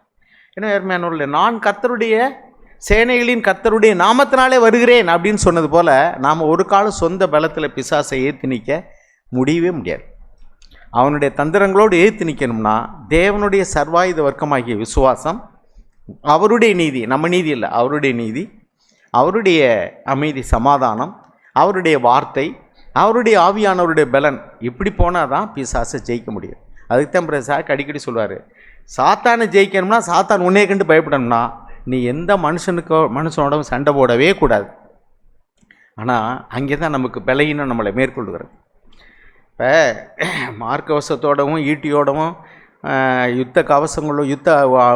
ஏன்னா ஏர்மையானவர்களே, நான் கர்த்தருடைய சேனைகளின் கர்த்தருடைய நாமத்தினாலே வருகிறேன் அப்படின்னு சொன்னது போல் நாம் ஒரு காலம் சொந்த பலத்தில் பிசாசை ஏற்றி நிற்க முடியவே முடியாது. அவனுடைய தந்திரங்களோடு ஏற்றி நிற்கணும்னா தேவனுடைய சர்வாயுத வர்க்கமாகிய விசுவாசம், அவருடைய நீதி, நம்ம நீதி இல்லை, அவருடைய நீதி, அவருடைய அமைதி, சமாதானம், அவருடைய வார்த்தை, அவருடைய ஆவியானவருடைய பலன், இப்படி போனால் தான் பிசாசை ஜெயிக்க முடியும். அதுக்கு தான் பிரசாக் அடிக்கடி சொல்லுவார், சாத்தானை ஜெயிக்கணும்னா, சாத்தான் உன்னைய கண்டு பயப்படணும்னா நீ எந்த மனுஷனோட சண்டை போடவே கூடாது. ஆனால் அங்கே தான் நமக்கு பலகீனம் நம்மளை மேற்கொள்கிறது. இப்போ மார்க்கவசத்தோடவும் ஈட்டியோடவும் யுத்த கவசங்களோ யுத்த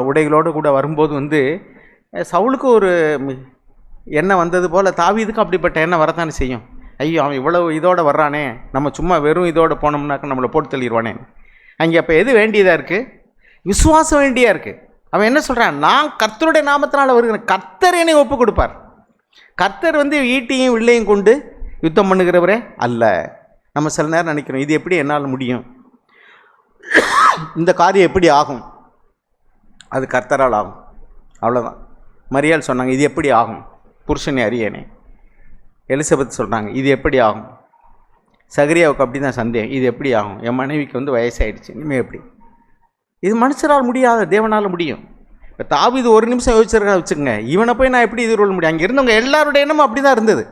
உடைகளோடு கூட வரும்போது சவுலுக்கு ஒரு எண்ணம் வந்தது போல் தாவீதுக்கு அப்படிப்பட்ட எண்ணம் வரத்தானே செய்யும். ஐயோ, அவன் இவ்வளவு இதோடு வர்றானே, நம்ம சும்மா வெறும் இதோடு போனோம்னாக்க நம்மளை போட்டு தள்ளிடுவானே. அங்கே அப்போ எது வேண்டியதாக இருக்குது? விசுவாசம் வேண்டியாக இருக்குது. அவன் என்ன சொல்கிறான்? நான் கர்த்தருடைய நாமத்தினால் வருகிறேன், கர்த்தர் என்னை ஒப்பு கொடுப்பார். கர்த்தர் ஈட்டியும் வில்லையும் கொண்டு யுத்தம் பண்ணுகிறவரே அல்ல. நம்ம சில நேரம் நினைக்கிறோம், இது எப்படி என்னால் முடியும், இந்த காரியம் எப்படி ஆகும்? அது கர்த்தரால் ஆகும், அவ்வளோதான். மரியாள் சொன்னாங்க, இது எப்படி ஆகும்? புருஷனை அறியனே. எலிசபெத் சொல்கிறாங்க, இது எப்படி ஆகும்? சகரியாவுக்கு அப்படி தான் சந்தேகம், இது எப்படி ஆகும்? என் மனைவிக்கு வயசாயிடுச்சு, இனிமேல் எப்படி? இது மனுஷரால் முடியாத, தேவனால் முடியும். இப்போ தாவீது ஒரு நிமிஷம் யோசிச்சிருக்கா வச்சுக்கோங்க, இவனை போய் நான் எப்படி எதிர்கொள்ள முடியும்? அங்கே இருந்தவங்க எல்லாருடைய எண்ணமும் அப்படி தான் இருந்தது.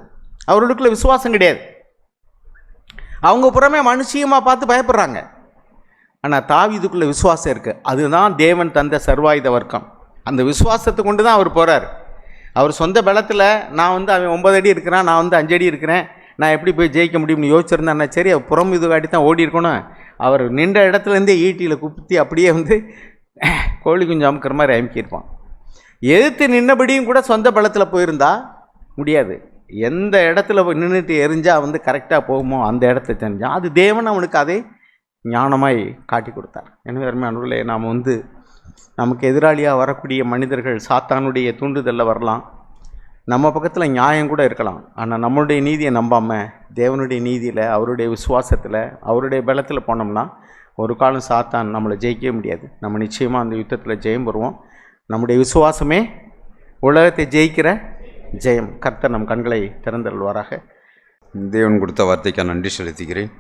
அவர்களுக்குள்ள விசுவாசம் கிடையாது. அவங்க புறமே மனுஷியமாக பார்த்து பயப்படுறாங்க. ஆனால் தாவீதுக்குள்ளே விசுவாசம் இருக்குது. அதுதான் தேவன் தந்த சர்வாயுத வர்க்கம். அந்த விசுவாசத்தை கொண்டு தான் அவர் போகிறார். அவர் சொந்த பலத்தில் நான் அவன் 9 அடி இருக்கிறான், நான் 5 அடி இருக்கிறேன், நான் எப்படி போய் ஜெயிக்க முடியும்னு யோசிச்சிருந்தேன்னா சரி, அவர் புறம் இது காட்டி தான் ஓடி இருக்கணும். அவர் நின்ற இடத்துலேருந்தே ஈட்டியில் குத்தி அப்படியே கோழி குஞ்சு அமுக்கிற மாதிரி அமுக்கியிருப்பான். எதிர்த்து நின்னபடியும் கூட சொந்த பலத்தில் போயிருந்தா முடியாது. எந்த இடத்துல போய் நின்றுட்டு எரிஞ்சால் கரெக்டாக போகுமோ அந்த இடத்த தெரிஞ்சான். அது தேவன் அவனுக்கு அதை ஞானமாய் காட்டி கொடுத்தார். எனவே அருமையானவர்களே, நாம் நமக்கு எதிராளியாக வரக்கூடிய மனிதர்கள் சாத்தானுடைய தூண்டுதலில் வரலாம். நம்ம பக்கத்தில் நியாயம் கூட இருக்கலாம். ஆனால் நம்மளுடைய நீதியை நம்பாமல் தேவனுடைய நீதியில், அவருடைய விசுவாசத்தில், அவருடைய பலத்தில் போனோம்னா ஒரு காலம் சாத்தான் நம்மளை ஜெயிக்கவே முடியாது. நம்ம நிச்சயமாக அந்த யுத்தத்தில் ஜெயம் பெறுவோம். நம்முடைய விசுவாசமே உலகத்தை ஜெயிக்கிற ஜெயம். கர்த்தர் நம் கண்களை திறந்தருள்வாராக. தேவன் கொடுத்த வார்த்தைக்கு நன்றி செலுத்துகிறேன்.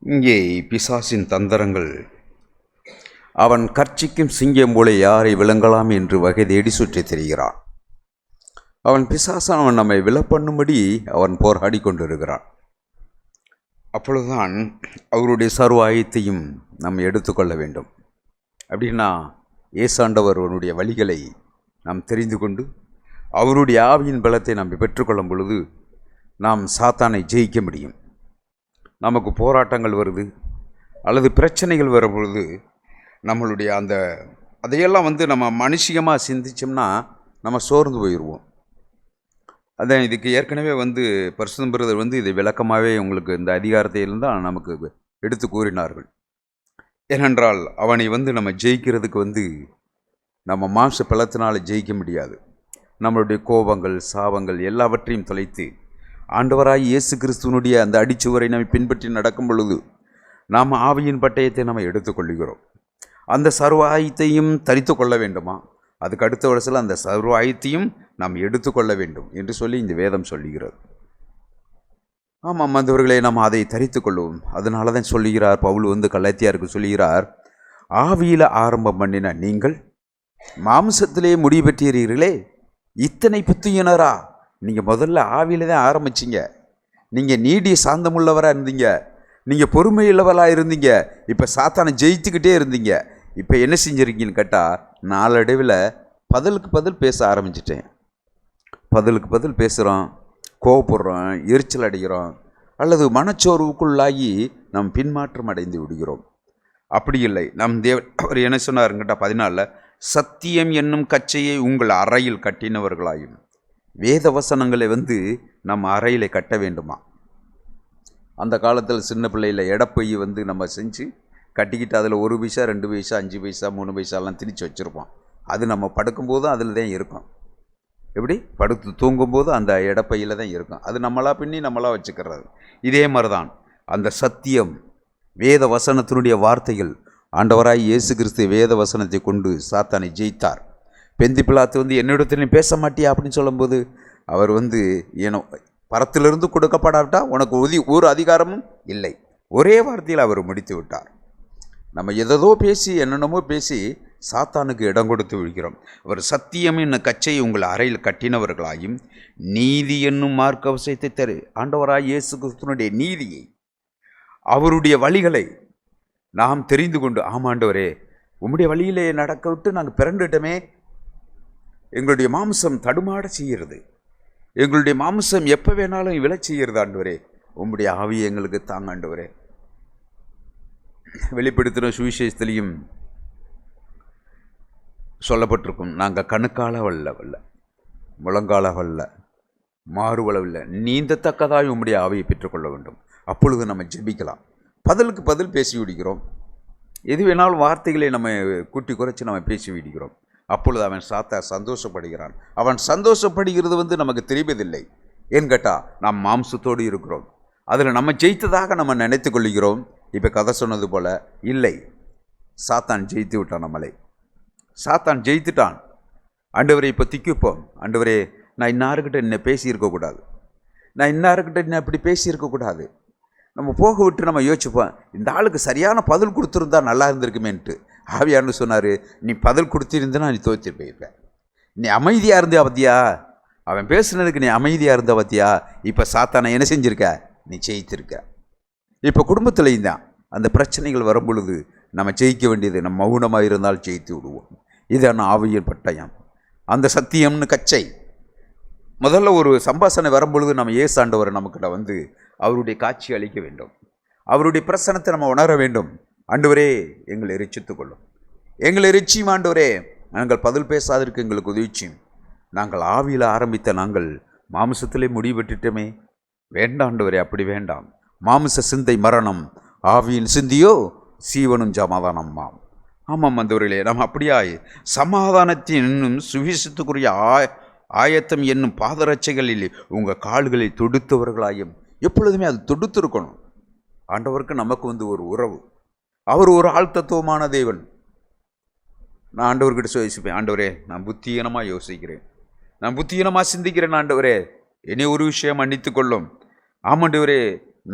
இங்கே பிசாசின் தந்திரங்கள், அவன் கர்ச்சிக்கும் சிங்கம் போல யாரை விளங்கலாம் என்று வகை தேடி சுற்றி திரிகிறான். அவன் பிசாசன், அவன் நம்மை விலப்பண்ணும்படி அவன் போராடி கொண்டிருக்கிறான். அப்பொழுதுதான் அவருடைய சர்வ ஆயத்தையும் நாம் எடுத்துக்கொள்ள வேண்டும். அப்படின்னா ஏசாண்டவர் அவனுடைய வழிகளை நாம் தெரிந்து கொண்டு அவருடைய ஆவியின் பலத்தை நாம் பெற்றுக்கொள்ளும் பொழுது நாம் சாத்தானை ஜெயிக்க முடியும். நமக்கு போராட்டங்கள் வருது அல்லது பிரச்சனைகள் வரும் பொழுது நம்மளுடைய அதையெல்லாம் நம்ம மனுஷிகமாக சிந்திச்சோம்னா நம்ம சோர்ந்து போயிடுவோம். அதான் இதுக்கு ஏற்கனவே பரிசுத்தம் பிரதர் இதை விளக்கமாகவே உங்களுக்கு இந்த அதிகாரத்தையில்தான் தான் நமக்கு எடுத்து கூறினார்கள். ஏனென்றால் அவனை நம்ம ஜெயிக்கிறதுக்கு நம்ம மாம்ச பலத்தினால் ஜெயிக்க முடியாது. நம்மளுடைய கோபங்கள், சாபங்கள் எல்லாவற்றையும் தொலைத்து ஆண்டவராய் இயேசு கிறிஸ்துவனுடைய அந்த அடிச்சுவரை நம்ம பின்பற்றி நடக்கும் பொழுது நாம் ஆவியின் பட்டயத்தை நம்ம எடுத்துக்கொள்கிறோம். அந்த சர்வ ஆயத்தையும் தரித்து கொள்ள வேண்டுமா? அதுக்கு அடுத்த வருஷத்தில் அந்த சர்வ ஆயத்தையும் நாம் எடுத்துக்கொள்ள வேண்டும் என்று சொல்லி இந்த வேதம் சொல்லுகிறது. ஆமாம், மற்றவர்களை நாம் அதை தரித்து கொள்வோம். அதனால தான் சொல்லுகிறார் பவுல் கலாத்தியாருக்கு சொல்லுகிறார், ஆவியில் ஆரம்பம் பண்ணின நீங்கள் மாம்சத்திலே முடிவு பெற்றீர்களே, இத்தனை புத்தியினரா? நீங்கள் முதல்ல ஆவியில தான் ஆரம்பிச்சிங்க. நீங்கள் நீடிய சாந்தமுள்ளவராக இருந்தீங்க, நீங்கள் பொறுமையுள்ளவராக இருந்தீங்க. இப்போ சாத்தானை ஜெயித்துக்கிட்டே இருந்தீங்க. இப்போ என்ன செஞ்சுருக்கீங்கன்னு கேட்டால், நாளடைவில் பதிலுக்கு பதில் பேச ஆரம்பிச்சிட்டேன். பதிலுக்கு பதில் பேசுகிறோம், கோவப்படுறோம், எரிச்சல் அடைகிறோம், அல்லது மனச்சோர்வுக்குள்ளாகி நாம் பின்மாற்றம் அடைந்து விடுகிறோம். அப்படி இல்லை. நம் அவர் என்ன சொன்னாருங்கிட்ட 14, சத்தியம் என்னும் கச்சையை உங்கள் அறையில் கட்டினவர்களாயும். வேத வசனங்களை நம்ம அறையில் கட்ட வேண்டுமா? அந்த காலத்தில் சின்ன பிள்ளையில் எடப்பை நம்ம செஞ்சு கட்டிக்கிட்டு அதில் 1 பைசா 2 பைசா 5 பைசா 3 பைசாலாம் திணிச்சு வச்சுருப்போம். அது நம்ம படுக்கும்போதும் அதில் தான் இருக்கும். எப்படி படுத்து தூங்கும்போது அந்த எடப்பையில் தான் இருக்கும். அது நம்மளா பின்னி நம்மளா வச்சுக்கிறது. இதே மாதிரி தான் அந்த சத்தியம், வேத வசனத்தினுடைய வார்த்தைகள். ஆண்டவராய் இயேசு கிறிஸ்து வேத வசனத்தை கொண்டு சாத்தானை ஜெயித்தார். பெந்தி பிலாத்து என்னிடத்துல நீ பேச மாட்டியா அப்படின்னு சொல்லும்போது அவர் ஏனோ பரத்திலிருந்து கொடுக்கப்படாவிட்டா உனக்கு ஒரு அதிகாரமும் இல்லை, ஒரே வார்த்தையில் அவர் முடித்து விட்டார். நம்ம எதோ பேசி என்னென்னமோ பேசி சாத்தானுக்கு இடம் கொடுத்து விடுகிறோம். அவர் சத்தியம் என்னும் கச்சையை உங்கள் அறையில் கட்டினவர்களாயும் நீதி என்னும் மார்க்க அவசியத்தை தரு. ஆண்டவராய் இயேசு கிறிஸ்துவனுடைய நீதியை, அவருடைய வழிகளை நாம் தெரிந்து கொண்டு, ஆமாண்டவரே உம்முடைய வழியிலே நடக்க விட்டு நாங்கள் பிறண்டுட்டோமே, எங்களுடைய மாம்சம் தடுமாட செய்கிறது, எங்களுடைய மாம்சம் எப்போ வேணாலும் விழச் செய்கிறது. ஆண்டவரே உம்முடைய ஆவியை எங்களுக்கு தாங்க ஆண்டவரே. வெளிப்படுத்தின சுவிசேஷத்திலையும் சொல்லப்பட்டிருக்கும், நாங்கள் கணுக்கால வல்ல முழங்கால வல்ல மாறுவளவில்லை, நீந்தத்தக்கதாய் உம்முடைய ஆவியை பெற்றுக்கொள்ள வேண்டும். அப்பொழுது நம்ம ஜெபிக்கலாம். பதிலுக்கு பதில் பேசி விடுகிறோம். எது வேணாலும் வார்த்தைகளை நம்ம கூட்டி குறைச்சி நம்ம பேசி விடுகிறோம். அப்பொழுது அவன் சந்தோஷப்படுகிறான். அவன் சந்தோஷப்படுகிறது நமக்கு தெரிவதில்லை. ஏன்னு கேட்டால் நாம் மாம்சத்தோடு இருக்கிறோம். அதில் நம்ம ஜெயித்ததாக நம்ம நினைத்து கொள்கிறோம். இப்போ கதை சொன்னது போல் இல்லை, சாத்தான் ஜெயித்து விட்டான் நம்மளை. சாத்தான் ஜெயித்துட்டான். ஆண்டவரே இப்போ திக்குப்போம். ஆண்டவரே நான் இன்னாருக்கிட்ட என்ன பேசியிருக்கக்கூடாது, நான் இன்னாருக்கிட்ட என்ன இப்படி பேசியிருக்கக்கூடாது. நம்ம போக விட்டு நம்ம யோசிச்சுப்போம், இந்த ஆளுக்கு சரியான பதில் கொடுத்துருந்தா நல்லா இருந்திருக்குமேன்ட்டு. ஆவியார்னு சொன்னார், நீ பதில் கொடுத்திருந்தனா நீ தோற்று போயிருப்ப. நீ அமைதியாக இருந்தா பார்த்தியா, அவன் பேசுனதுக்கு நீ அமைதியாக இருந்தா பார்த்தியா, இப்போ சாத்தானை என்ன செஞ்சுருக்க, நீ ஜெயித்திருக்க. இப்போ குடும்பத்துலேயும் தான் அந்த பிரச்சனைகள் வரும் பொழுது நம்ம ஜெயிக்க வேண்டியது, நம்ம மௌனமாக இருந்தால் ஜெயித்து விடுவோம். இதான ஆவியின் பட்டயம். அந்த சத்தியம்னு கச்சை. முதல்ல ஒரு சம்பாஷணை வரும்பொழுது நம்ம ஏசாண்டவர் நமக்கிட்ட அவருடைய காட்சி அளிக்க வேண்டும், அவருடைய பிரசனத்தை நம்ம உணர வேண்டும். ஆண்டவரே எங்களை ரட்சித்துக் கொள்ளும், எங்களை ரட்சியும் ஆண்டவரே, நாங்கள் பதில் பேசாதற்கு எங்களுக்கு உதவிச்சியும். நாங்கள் ஆவியில் ஆரம்பித்த நாங்கள் மாம்சத்திலே முடிவு பெற்றுட்டோமே. வேண்டாம் ஆண்டவரே, அப்படி வேண்டாம். மாம்ச சிந்தை மரணம், ஆவியின் சிந்தியோ சீவனும் சமாதானம்மாம். ஆமாம் வந்தவர்களே, நாம் அப்படியாய் சமாதானத்தின் என்னும் சுவிசத்துக்குரிய ஆயத்தம் என்னும் பாதரட்சைகளில் உங்கள் கால்களை தொடுத்தவர்களாயும் எப்பொழுதுமே அது தொடுத்திருக்கணும். ஆண்டவருக்கு நமக்கு ஒரு உறவு. அவர் ஒரு ஆள் தத்துவமான தேவன். நான் ஆண்டவர்கிட்ட யோசிப்பேன், ஆண்டவரே நான் புத்தியீனமாக யோசிக்கிறேன், நான் புத்தியீனமாக சிந்திக்கிறேன், ஆண்டவரே என்னை ஒரு விஷயம் மன்னித்து கொள்ளும். ஆமாண்டவரே,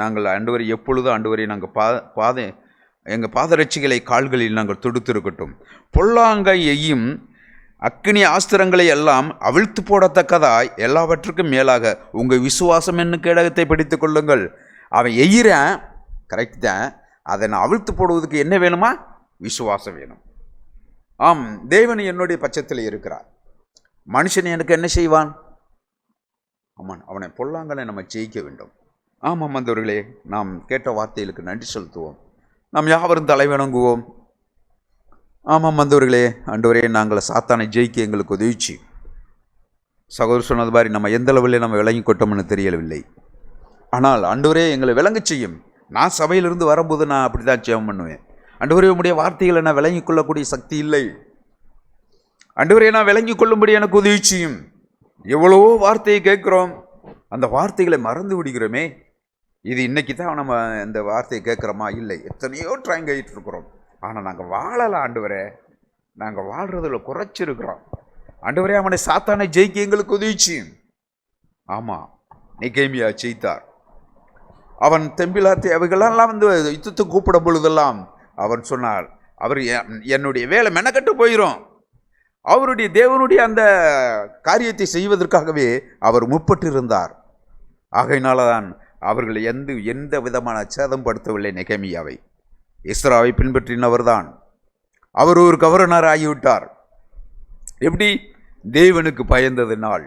நாங்கள் ஆண்டவரை எப்பொழுதும் ஆண்டவரை நாங்கள் எங்கள் பாதரட்சிகளை கால்களில் நாங்கள் தொடுத்திருக்கட்டும். பொல்லாங்கையையும் அக்கினி ஆஸ்திரங்களை எல்லாம் அவிழ்த்து போடத்தக்கதாய் எல்லாவற்றுக்கும் மேலாக உங்கள் விசுவாசம் என்னும் கேடகத்தை படித்து கொள்ளுங்கள். அவன் எய்கிறான், கரெக்ட் தான், அதை நான் அவிழ்த்து போடுவதற்கு என்ன வேணுமா? விசுவாசம் வேணும். ஆம், தேவன் என்னுடைய பட்சத்தில் இருக்கிறார். மனுஷன் எனக்கு என்ன செய்வான்? ஆமாம், அவனை பொல்லாங்கனை நம்ம ஜெயிக்க வேண்டும். ஆமாம் வந்தவர்களே, நாம் கேட்ட வார்த்தைகளுக்கு நன்றி செலுத்துவோம். நாம் யாவரும் தலை வணங்குவோம். ஆமாம் வந்தவர்களே, ஆண்டவரே நாங்கள் சாத்தானை ஜெயிக்க எங்களுக்கு உதவிச்சு. சகோதரர் சொன்னது மாதிரி நம்ம எந்த அளவில் நம்ம விளங்கி கொட்டோம்னு தெரியவில்லை. ஆனால் ஆண்டவரே எங்களை விளங்க செய்யும். நான் சபையிலிருந்து வரும்போது நான் அப்படி தான் ஜெபம் பண்ணுவேன். ஆண்டவரே உம்முடைய வார்த்தைகளை நான் விளங்கி கொள்ளக்கூடிய சக்தி இல்லை. ஆண்டவரே நான் விளங்கி கொள்ளும்படி எனக்கு உதவி செய்யும். எவ்வளவோ வார்த்தையை கேட்குறோம், அந்த வார்த்தைகளை மறந்து விடுகிறோமே. இது இன்னைக்கு தான் நம்ம இந்த வார்த்தையை கேட்குறோமா? இல்லை, எத்தனையோ ட்ரைங் ஆகிட்டு இருக்கிறோம். ஆனால் நாங்கள் வாழலை ஆண்டவரே, நாங்கள் வாழ்கிறதுல குறைச்சிருக்கிறோம். ஆண்டவரே அவனை சாத்தானை ஜெயிக்க எங்களுக்கு உதவி செய்யும். ஆமாம், நெகேமியா ஜெயித்தார். அவன் தெம்பிலாத்தி அவைகளெல்லாம் யுத்தத்துக்கு கூப்பிடும் பொழுதெல்லாம் அவன் சொன்னார், அவர் என்னுடைய வேலை மெனக்கட்டு போயிடும். அவருடைய தேவனுடைய அந்த காரியத்தை செய்வதற்காகவே அவர் முற்பட்டு இருந்தார். ஆகையினால தான் அவர்கள் எந்த விதமான சேதம் படுத்தவில்லை நெகேமியாவை. எஸ்ராவை பின்பற்றினவர் தான். அவர் ஒரு கவர்னர் ஆகிவிட்டார். எப்படி? தேவனுக்கு பயந்ததினால்.